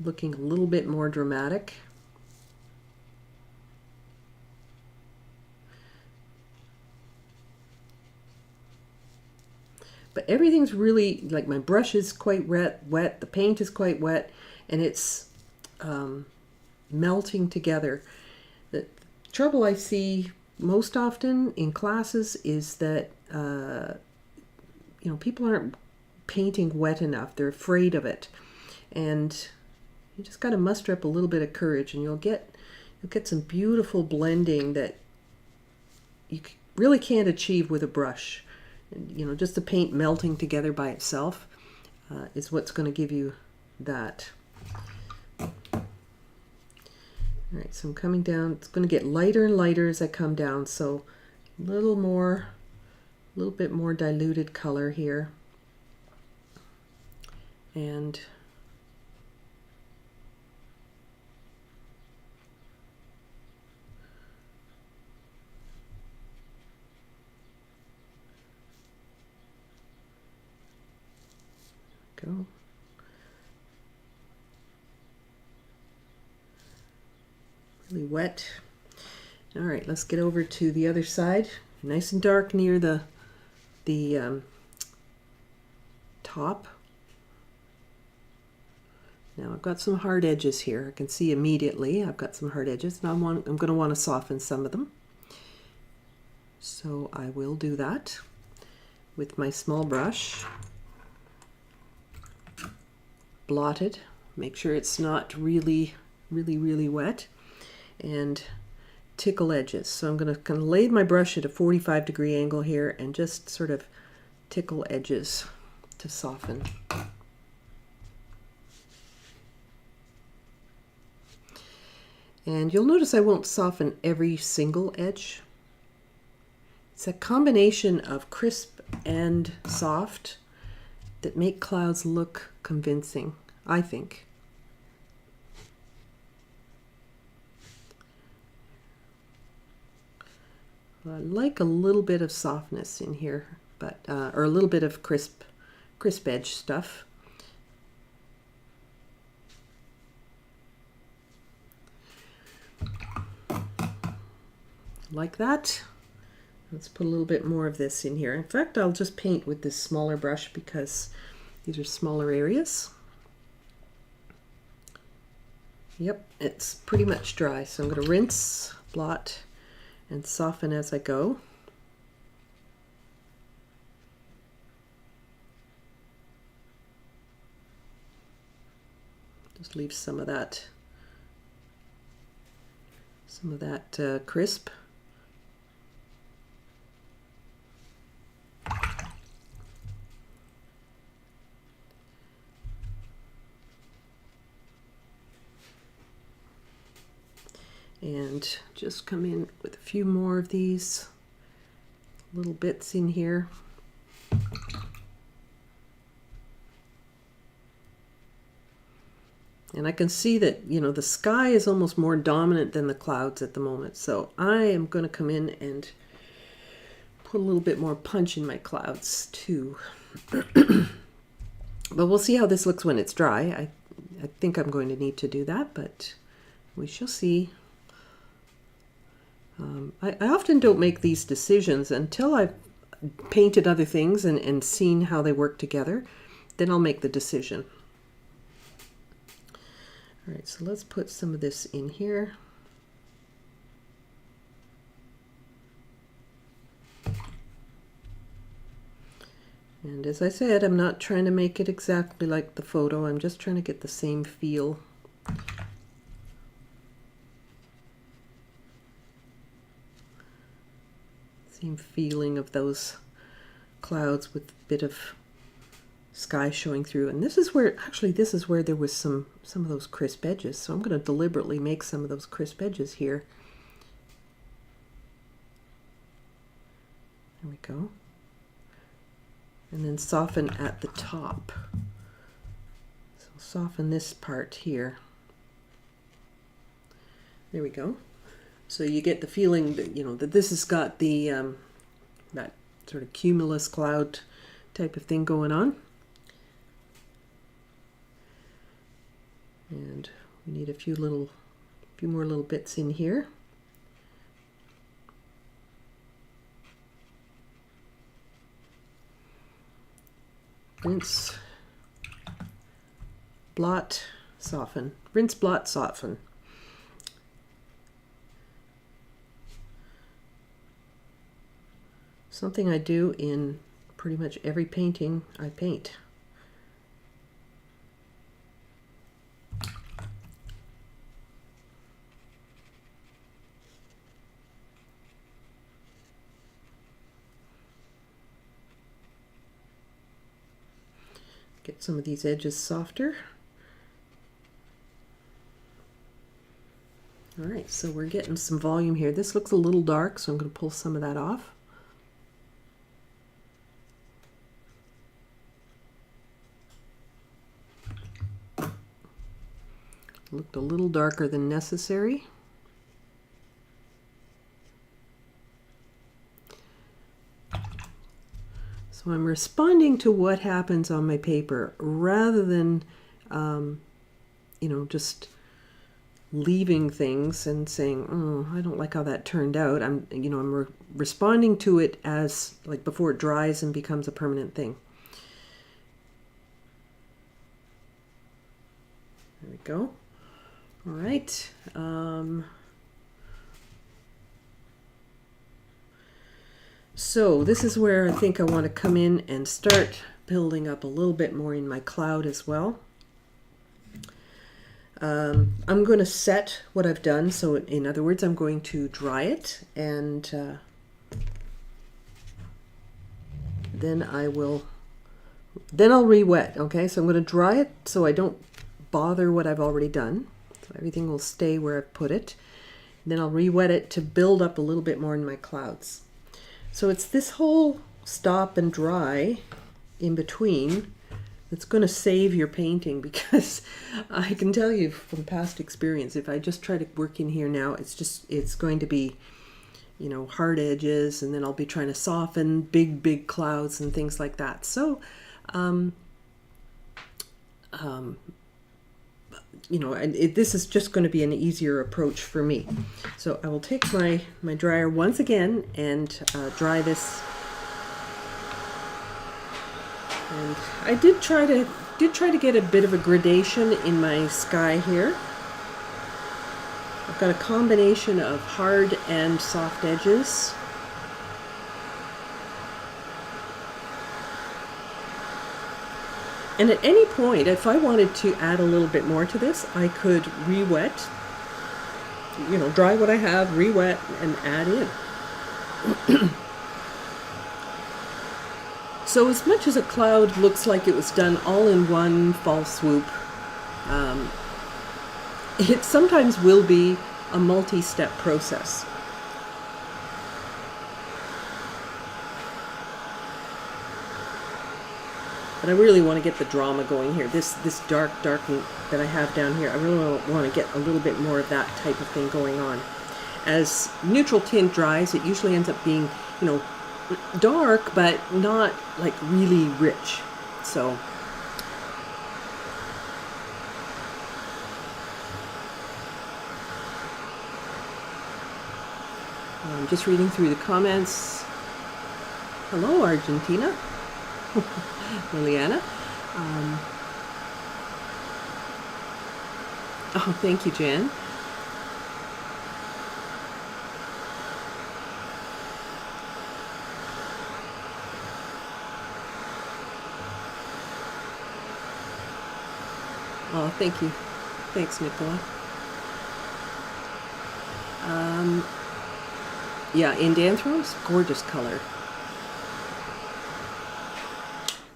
looking a little bit more dramatic. But everything's really, like my brush is quite wet, the paint is quite wet, and it's melting together. The trouble I see most often in classes is that you know, people aren't painting wet enough. They're afraid of it, and you just got to muster up a little bit of courage, and you'll get some beautiful blending that you really can't achieve with a brush. You know, just the paint melting together by itself is what's going to give you that. All right, so I'm coming down. It's going to get lighter and lighter as I come down, so a little bit more diluted color here. And go. Really wet. All right, let's get over to the other side. Nice and dark near the top. Now I've got some hard edges here. I can see immediately I've got some hard edges, and I'm going to want to soften some of them. So I will do that with my small brush. Blot it. Make sure it's not really wet. And tickle edges. So I'm going to kind of lay my brush at a 45-degree angle here and just sort of tickle edges to soften. And you'll notice I won't soften every single edge. It's a combination of crisp and soft that make clouds look convincing, I think. I like a little bit of softness in here, but or a little bit of crisp edge stuff. Like that. Let's put a little bit more of this in here. In fact, I'll just paint with this smaller brush because these are smaller areas. Yep, it's pretty much dry, so I'm going to rinse, blot, and soften as I go. Just leave some of that crisp. And just come in with a few more of these little bits in here. And I can see that, you know, the sky is almost more dominant than the clouds at the moment. So I am going to come in and put a little bit more punch in my clouds too. But we'll see how this looks when it's dry. I think I'm going to need to do that, but we shall see. I often don't make these decisions until I've painted other things and seen how they work together. Then I'll make the decision. All right, so let's put some of this in here. And as I said, I'm not trying to make it exactly like the photo. I'm just trying to get the same feel. Same feeling of those clouds with a bit of sky showing through. And this is where, actually, this is where there was some of those crisp edges. So I'm going to deliberately make some of those crisp edges here. There we go. And then soften at the top. So soften this part here. There we go. So you get the feeling that, you know, that this has got the that sort of cumulus cloud type of thing going on. And we need a few more little bits in here. Rinse, blot, soften. Rinse, blot, soften. Something I do in pretty much every painting I paint. Get some of these edges softer. All right, so we're getting some volume here. This looks a little dark, so I'm going to pull some of that off. Looked a little darker than necessary. So I'm responding to what happens on my paper rather than, you know, just leaving things and saying, oh, I don't like how that turned out. I'm responding to it as, like, before it dries and becomes a permanent thing. There we go. All right. So this is where I think I want to come in and start building up a little bit more in my cloud as well. I'm going to set what I've done. So in other words, I'm going to dry it, and then I'll re-wet. Okay, so I'm going to dry it so I don't bother what I've already done. So everything will stay where I've put it. And then I'll re-wet it to build up a little bit more in my clouds. So it's this whole stop and dry in between that's going to save your painting, because I can tell you from past experience, if I just try to work in here now, it's going to be, you know, hard edges, and then I'll be trying to soften big clouds and things like that. So, you know, this is just going to be an easier approach for me. So I will take my dryer once again and dry this. And I did try to get a bit of a gradation in my sky here. I've got a combination of hard and soft edges. And at any point, if I wanted to add a little bit more to this, I could re-wet, you know, dry what I have, re-wet, and add in. So as much as a cloud looks like it was done all in one fall swoop, it sometimes will be a multi-step process. But I really want to get the drama going here. This dark that I have down here, I really want to get a little bit more of that type of thing going on. As neutral tint dries, it usually ends up being, you know, dark, but not like really rich. So I'm just reading through the comments. Hello, Argentina. Liliana. Oh, thank you, Jan. Oh, thank you. Thanks, Nicola. Yeah, Indianthropes, gorgeous color.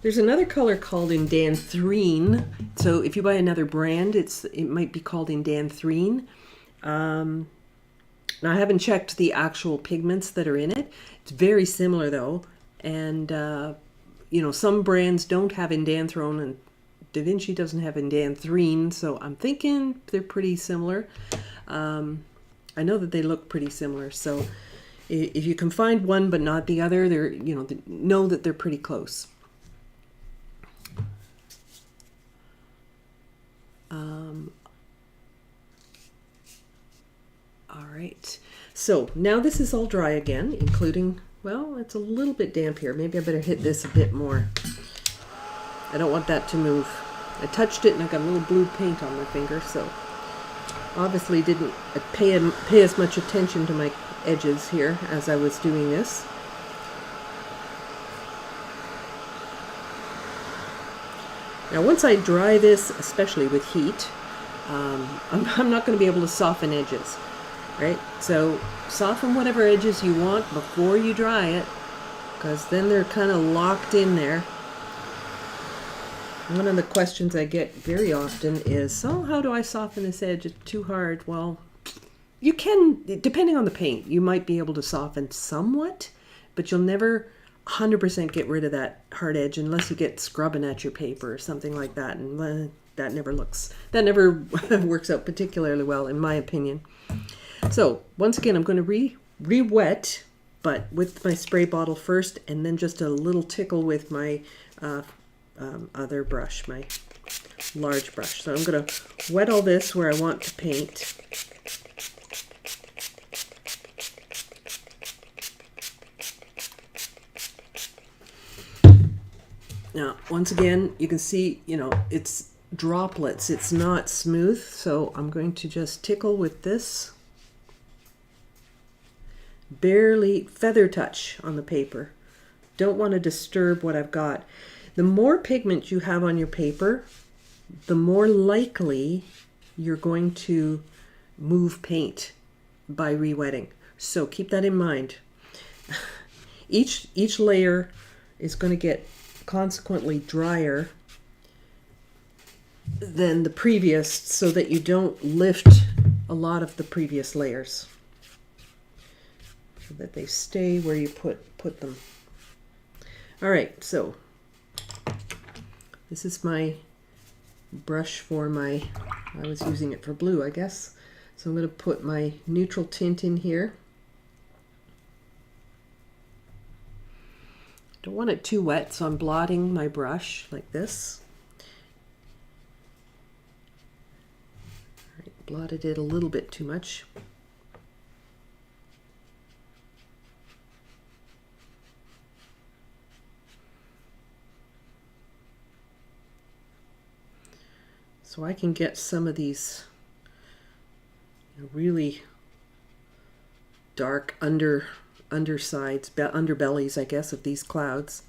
There's another color called indanthrene. So if you buy another brand, it might be called indanthrene. Now I haven't checked the actual pigments that are in it. It's very similar though, and you know, some brands don't have indanthrone, and DaVinci doesn't have indanthrene, so I'm thinking they're pretty similar. I know that they look pretty similar, so if you can find one but not the other, they're, you know that they're pretty close. All right, so now this is all dry again, including, well, it's a little bit damp here. Maybe I better hit this a bit more. I don't want that to move. I touched it and I got a little blue paint on my finger, so obviously didn't pay as much attention to my edges here as I was doing this. Now once I dry this, especially with heat, I'm not going to be able to soften edges, right? So soften whatever edges you want before you dry it, because then they're kind of locked in there. One of the questions I get very often is, so how do I soften this edge? It's too hard. Well, you can, depending on the paint, you might be able to soften somewhat, but you'll never 100% get rid of that hard edge unless you get scrubbing at your paper or something like that, and that never works out particularly well, in my opinion. So once again, I'm going to re-wet, but with my spray bottle first, and then just a little tickle with my other brush, my large brush. So I'm going to wet all this where I want to paint. Now, once again, you can see, you know, it's droplets. It's not smooth, so I'm going to just tickle with this. Barely feather touch on the paper. Don't want to disturb what I've got. The more pigment you have on your paper, the more likely you're going to move paint by re-wetting. So keep that in mind. Each layer is going to get consequently drier than the previous, so that you don't lift a lot of the previous layers, so that they stay where you put them. All right, so this is my brush for I was using it for blue, I guess. So I'm going to put my neutral tint in here. Don't want it too wet, so I'm blotting my brush like this. All right, blotted it a little bit too much. So I can get some of these really dark undersides, underbellies, I guess, of these clouds.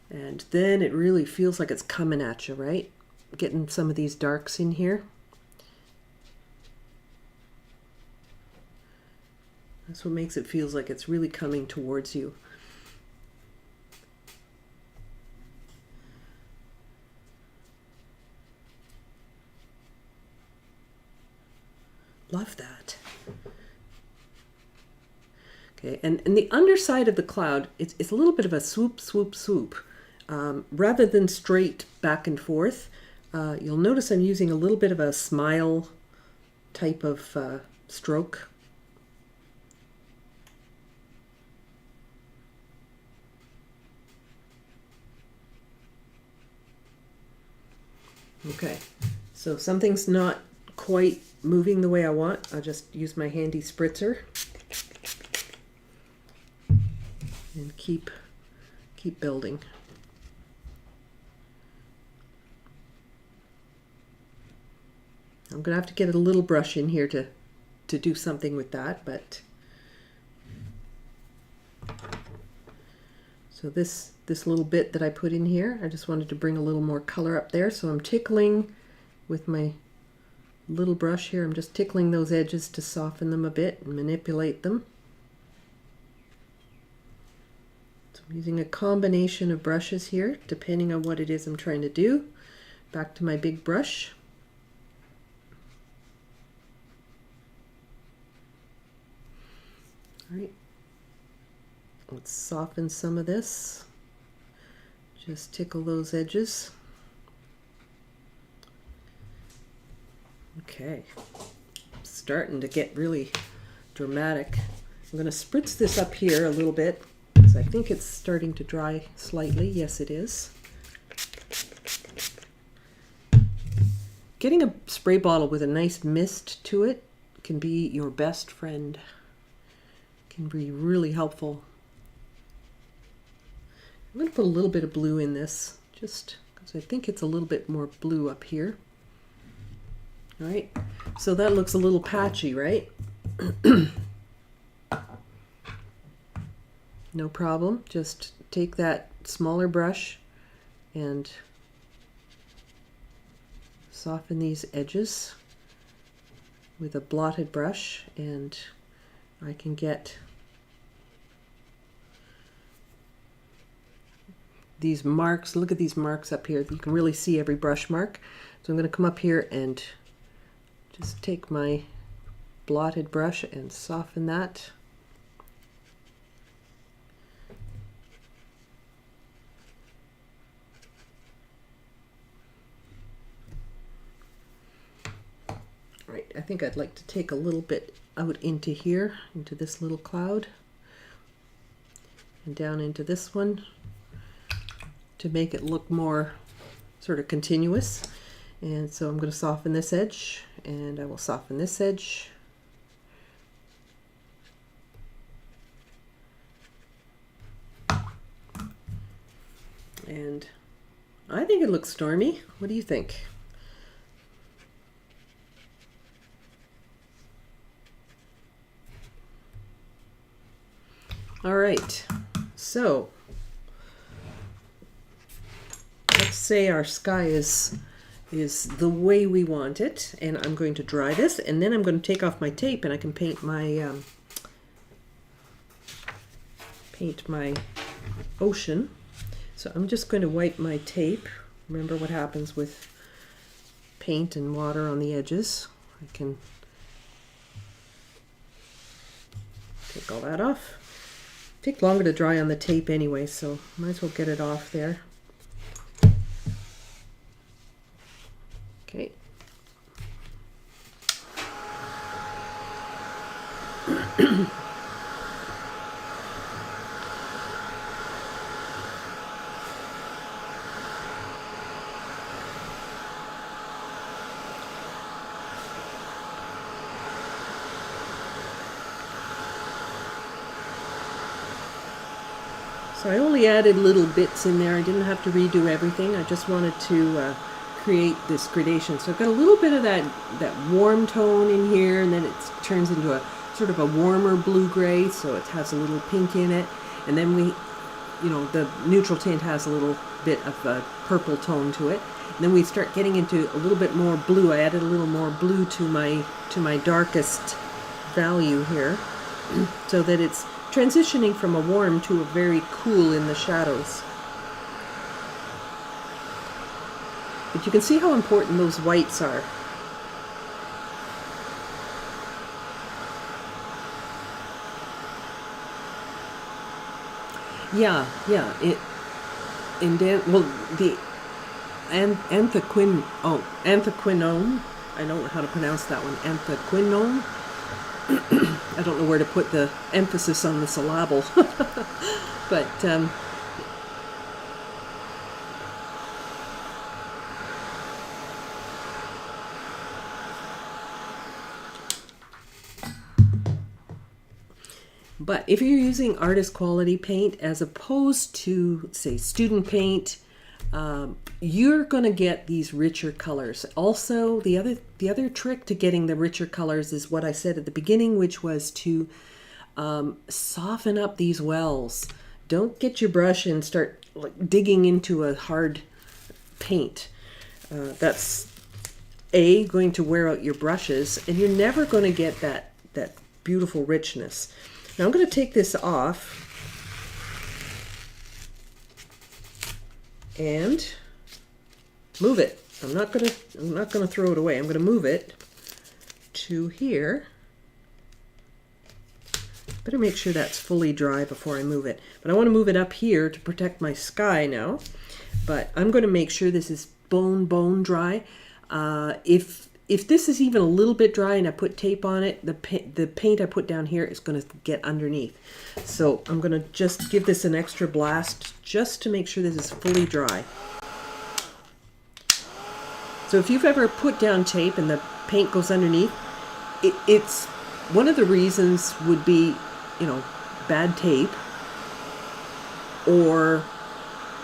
And then it really feels like it's coming at you, right? Getting some of these darks in here. That's what makes it feels like it's really coming towards you. Love that. Okay, and the underside of the cloud, it's a little bit of a swoop, swoop, swoop. Rather than straight back and forth, you'll notice I'm using a little bit of a smile type of stroke. Okay, so something's not quite moving the way I want. I'll just use my handy spritzer and keep building. I'm gonna have to get a little brush in here to do something with that, but so this little bit that I put in here, I just wanted to bring a little more color up there, so I'm tickling with my little brush here. I'm just tickling those edges to soften them a bit and manipulate them. I'm using a combination of brushes here, depending on what it is I'm trying to do. Back to my big brush. All right, let's soften some of this. Just tickle those edges. Okay, starting to get really dramatic. I'm going to spritz this up here a little bit because I think it's starting to dry slightly. Yes, it is. Getting a spray bottle with a nice mist to it can be your best friend. Can be really helpful. I'm going to put a little bit of blue in this, just because I think it's a little bit more blue up here. All right, so that looks a little patchy, right? No problem. Just take that smaller brush and soften these edges with a blotted brush, and I can get these marks. Look at these marks up here. You can really see every brush mark. So I'm going to come up here and just take my blotted brush and soften that. Right, I think I'd like to take a little bit out into here, into this little cloud, and down into this one to make it look more sort of continuous. And so I'm going to soften this edge, and I will soften this edge. And I think it looks stormy. What do you think? All right, so let's say our sky is the way we want it, and I'm going to dry this, and then I'm going to take off my tape, and I can paint my ocean. So I'm just going to wipe my tape. Remember what happens with paint and water on the edges. I can take all that off. Take longer to dry on the tape anyway, so might as well get it off there. Okay. So I only added little bits in there. I didn't have to redo everything. I just wanted to create this gradation. So I've got a little bit of that warm tone in here, and then it turns into a sort of a warmer blue-gray, so it has a little pink in it. And then the neutral tint has a little bit of a purple tone to it. And then we start getting into a little bit more blue. I added a little more blue to my darkest value here, so that it's transitioning from a warm to a very cool in the shadows. But you can see how important those whites are. Yeah. Anthraquinone. I don't know how to pronounce that one. Anthraquinone. I don't know where to put the emphasis on the syllable, but if you're using artist quality paint as opposed to, say, student paint, you're going to get these richer colors. Also, the other trick to getting the richer colors is what I said at the beginning, which was to soften up these wells. Don't get your brush and start digging into a hard paint. That's going to wear out your brushes, and you're never going to get that beautiful richness. Now I'm going to take this off. and move it. I'm not gonna throw it away. I'm gonna move it to here. Better make sure that's fully dry before I move it. But I want to move it up here to protect my sky now. But I'm going to make sure this is bone dry. If this is even a little bit dry and I put tape on it, the paint I put down here is going to get underneath. So I'm going to just give this an extra blast just to make sure this is fully dry. So if you've ever put down tape and the paint goes underneath, it's one of the reasons would be, you know, bad tape, or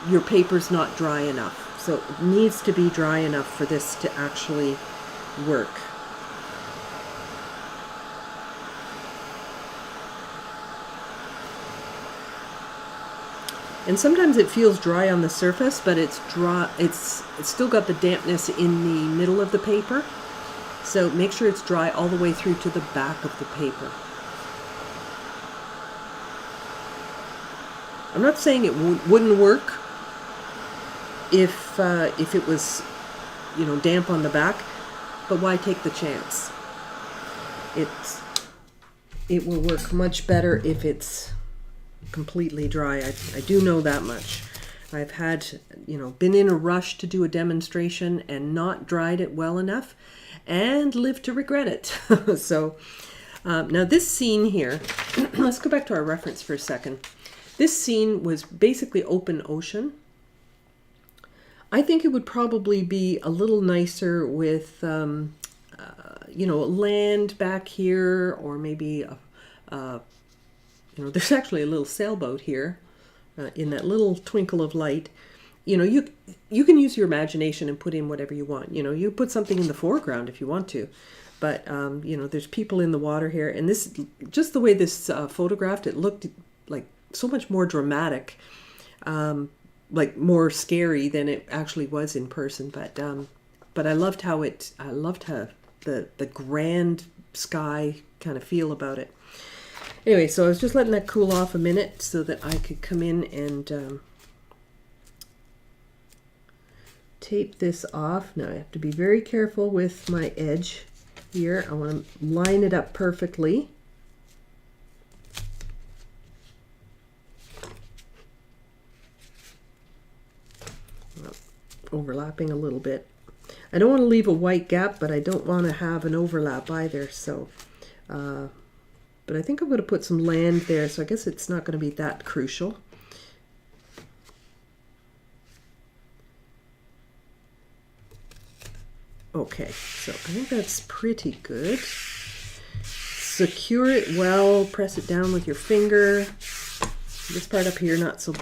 your paper's not dry enough. So it needs to be dry enough for this to actually work. And sometimes it feels dry on the surface, but it's dry. It's still got the dampness in the middle of the paper. So make sure it's dry all the way through to the back of the paper. I'm not saying it wouldn't work if it was, you know, damp on the back, but why take the chance? It will work much better if it's completely dry. I do know that much. I've had, you know, been in a rush to do a demonstration and not dried it well enough, and lived to regret it. So now this scene here, let's go back to our reference for a second. This scene was basically open ocean. I think it would probably be a little nicer with, you know, land back here, or maybe, you know, there's actually a little sailboat here in that little twinkle of light. You know, you can use your imagination and put in whatever you want. You know, you put something in the foreground if you want to. But, you know, there's people in the water here. And this, just the way this photographed, it looked like so much more dramatic, like more scary than it actually was in person. But I loved how the grand sky kind of feel about it. Anyway, so I was just letting that cool off a minute so that I could come in and tape this off. Now I have to be very careful with my edge here. I want to line it up perfectly. Overlapping a little bit. I don't want to leave a white gap, but I don't want to have an overlap either. So, but I think I'm going to put some land there, so I guess it's not going to be that crucial. Okay, so I think that's pretty good. Secure it well, press it down with your finger. This part up here, not so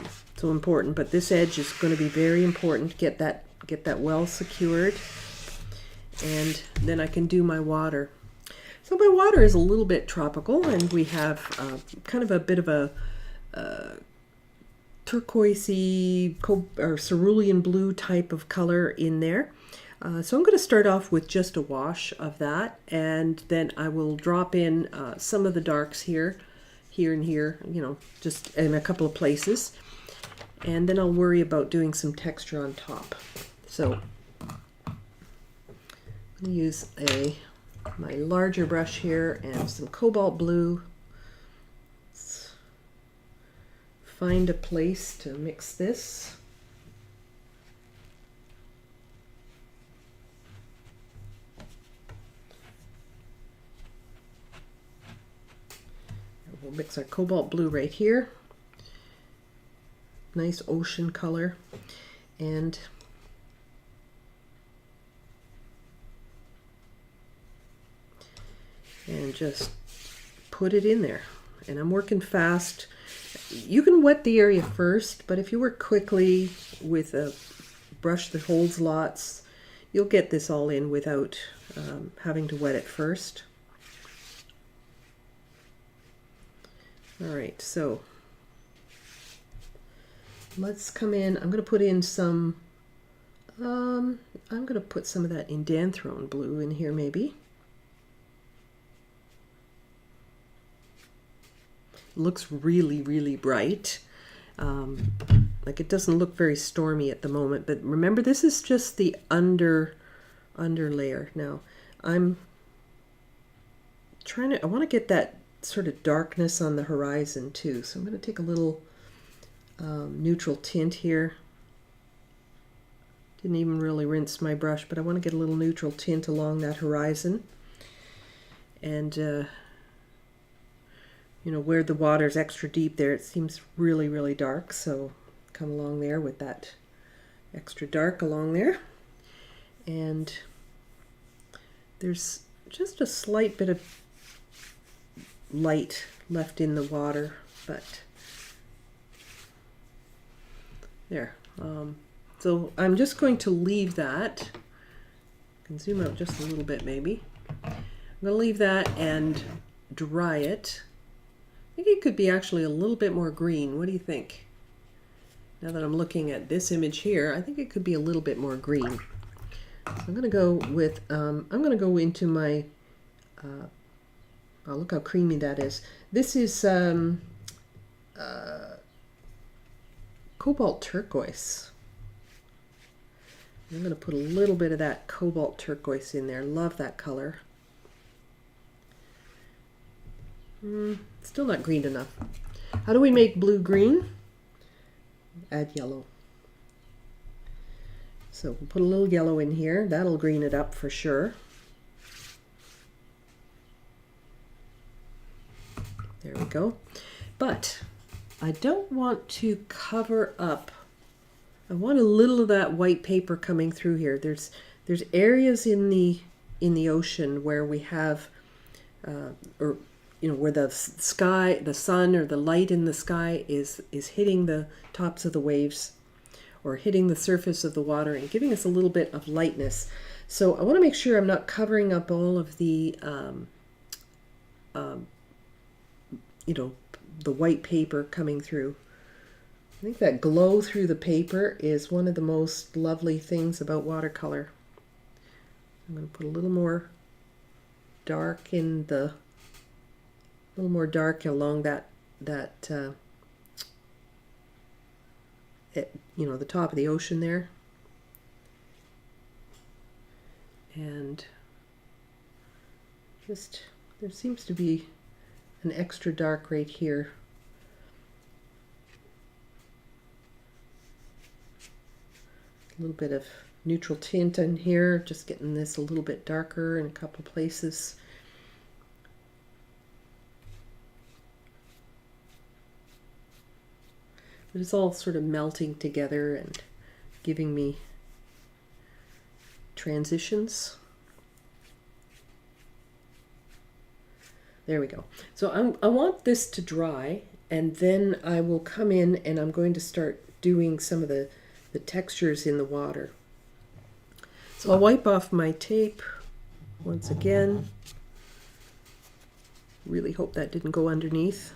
important, but this edge is going to be very important. Get that well secured, and then I can do my water. So my water is a little bit tropical, and we have kind of a bit of a turquoisey or cerulean blue type of color in there. So I'm going to start off with just a wash of that, and then I will drop in some of the darks here and here, you know, just in a couple of places. And then I'll worry about doing some texture on top. So I'm going to use my larger brush here and some cobalt blue. Let's find a place to mix this. We'll mix our cobalt blue right here. Nice ocean color, and just put it in there. And I'm working fast. You can wet the area first, but if you work quickly with a brush that holds lots, you'll get this all in without having to wet it first. All right, so let's come in. I'm going to put in some, I'm going to put some of that indanthrone blue in here maybe. Looks really, really bright. Like it doesn't look very stormy at the moment, but remember this is just the under layer. Now I'm trying to, I want to get that sort of darkness on the horizon too. So I'm going to take a little neutral tint here. Didn't even really rinse my brush, but I want to get a little neutral tint along that horizon. And you know, where the water's extra deep there, it seems really, really dark. So come along there with that extra dark along there. And there's just a slight bit of light left in the water, but there. So I'm just going to leave that. I can zoom out just a little bit maybe. I'm going to leave that and dry it. I think it could be actually a little bit more green. What do you think? Now that I'm looking at this image here, I think it could be a little bit more green. So I'm going to go with, I'm going to go into my, oh, look how creamy that is. This is cobalt turquoise. I'm going to put a little bit of that cobalt turquoise in there. Love that color. Still not green enough. How do we make blue green? Add yellow. So we'll put a little yellow in here. That'll green it up for sure. There we go. But I don't want to cover up. I want a little of that white paper coming through here. There's areas in the ocean where we have, or you know, where the sky, the sun, or the light in the sky is hitting the tops of the waves, or hitting the surface of the water and giving us a little bit of lightness. So I want to make sure I'm not covering up all of the, you know, the white paper coming through. I think that glow through the paper is one of the most lovely things about watercolor. I'm going to put a little more dark in the, a little more dark along that you know, the top of the ocean there. And just, there seems to be an extra dark right here. A little bit of neutral tint in here, just getting this a little bit darker in a couple places. But it's all sort of melting together and giving me transitions. There we go. So I want this to dry, and then I will come in and I'm going to start doing some of the textures in the water. So I'll wipe off my tape once again. Really hope that didn't go underneath.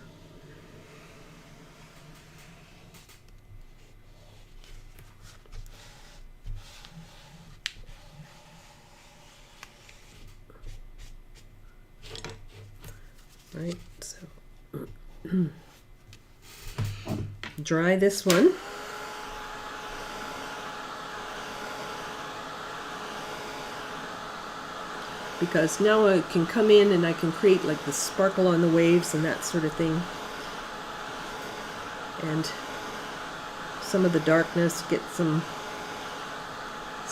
Right, so dry this one. Because now I can come in and I can create like the sparkle on the waves and that sort of thing. And some of the darkness, get some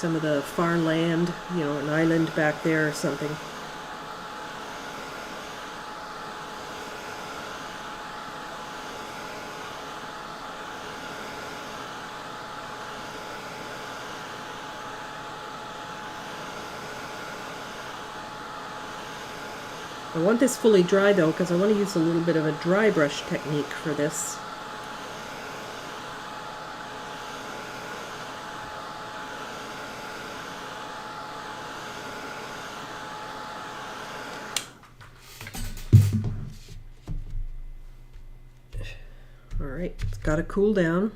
of the far land, you know, an island back there or something. I want this fully dry though, because I want to use a little bit of a dry brush technique for this. Alright, it's got to cool down.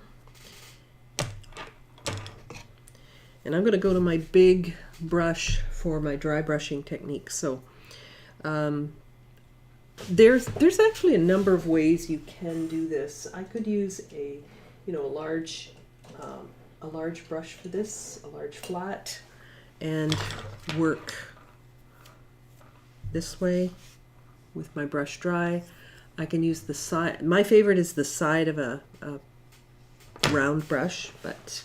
And I'm going to go to my big brush for my dry brushing technique. So there's actually a number of ways you can do this. I could use a you know, a large brush for this, a large flat, and work this way with my brush dry. I can use the side. My favorite is the side of a round brush, but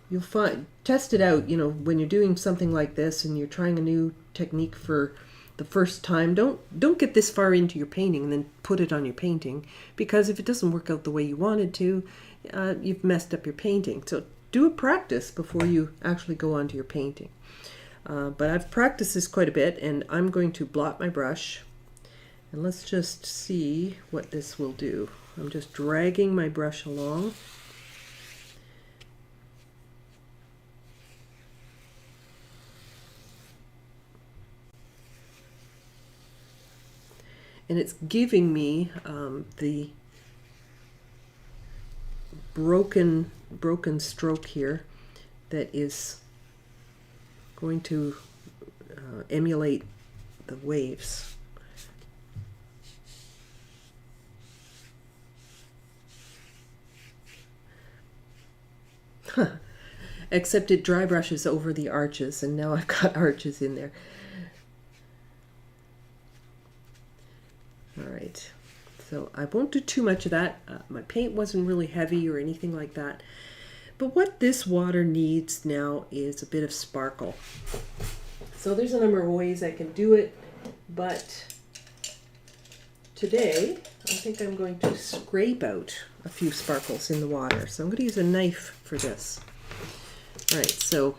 you'll find, test it out, you know, when you're doing something like this and you're trying a new technique for the first time. Don't get this far into your painting and then put it on your painting, because if it doesn't work out the way you wanted to, you've messed up your painting. So do a practice before you actually go onto your painting. But I've practiced this quite a bit, and I'm going to blot my brush, and let's just see what this will do. I'm just dragging my brush along. And it's giving me the broken stroke here that is going to emulate the waves. Except it dry brushes over the arches, and now I've got arches in there. All right, so I won't do too much of that. My paint wasn't really heavy or anything like that. But what this water needs now is a bit of sparkle. So there's a number of ways I can do it, but today I think I'm going to scrape out a few sparkles in the water. So I'm going to use a knife for this. All right, so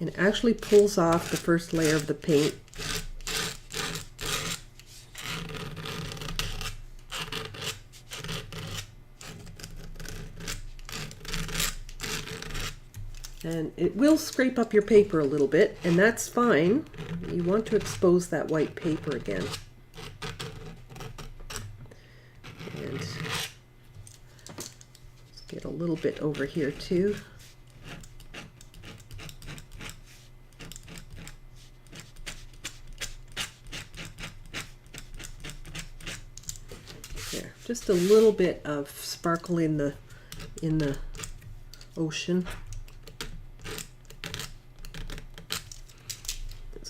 it actually pulls off the first layer of the paint. And it will scrape up your paper a little bit, and that's fine. You want to expose that white paper again. And let's get a little bit over here too. There, just a little bit of sparkle in the ocean.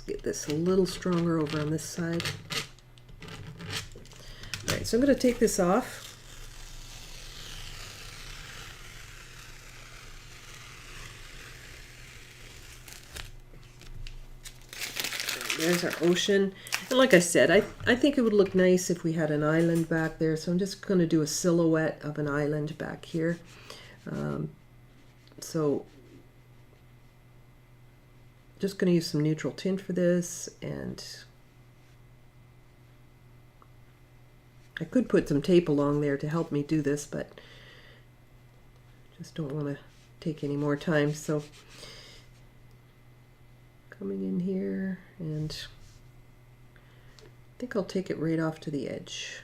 Get this a little stronger over on this side. All right, so I'm going to take this off. There's our ocean. And like I said, I think it would look nice if we had an island back there. So I'm just going to do a silhouette of an island back here. So just going to use some neutral tint for this, and I could put some tape along there to help me do this, but just don't want to take any more time. So coming in here, and I think I'll take it right off to the edge.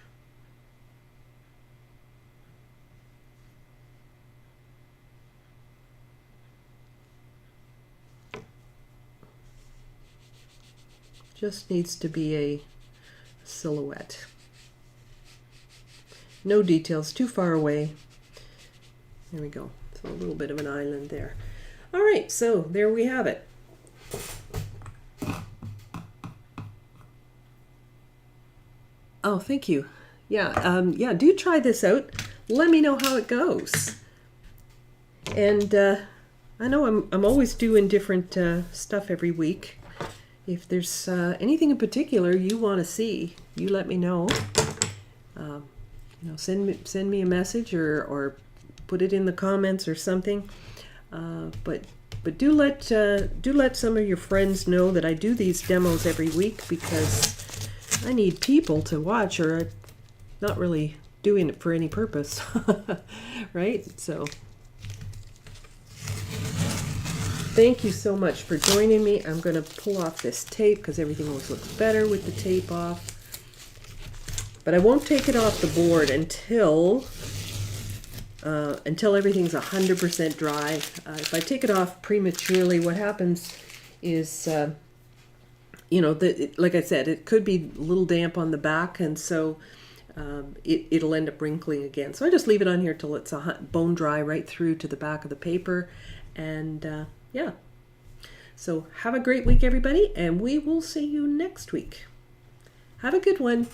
Just needs to be a silhouette. No details, too far away. There we go. So a little bit of an island there. All right, so there we have it. Oh, thank you. Yeah, yeah, do try this out. Let me know how it goes. And I know I'm always doing different stuff every week. If there's anything in particular you want to see, you let me know. You know, send me a message or put it in the comments or something. But do let some of your friends know that I do these demos every week, because I need people to watch, or I'm not really doing it for any purpose, right? So. Thank you so much for joining me. I'm going to pull off this tape because everything always looks better with the tape off. But I won't take it off the board until everything's 100% dry. If I take it off prematurely, what happens is you know, like I said, it could be a little damp on the back, and so it'll end up wrinkling again. So I just leave it on here till it's bone dry right through to the back of the paper. And yeah. So have a great week, everybody, and we will see you next week. Have a good one.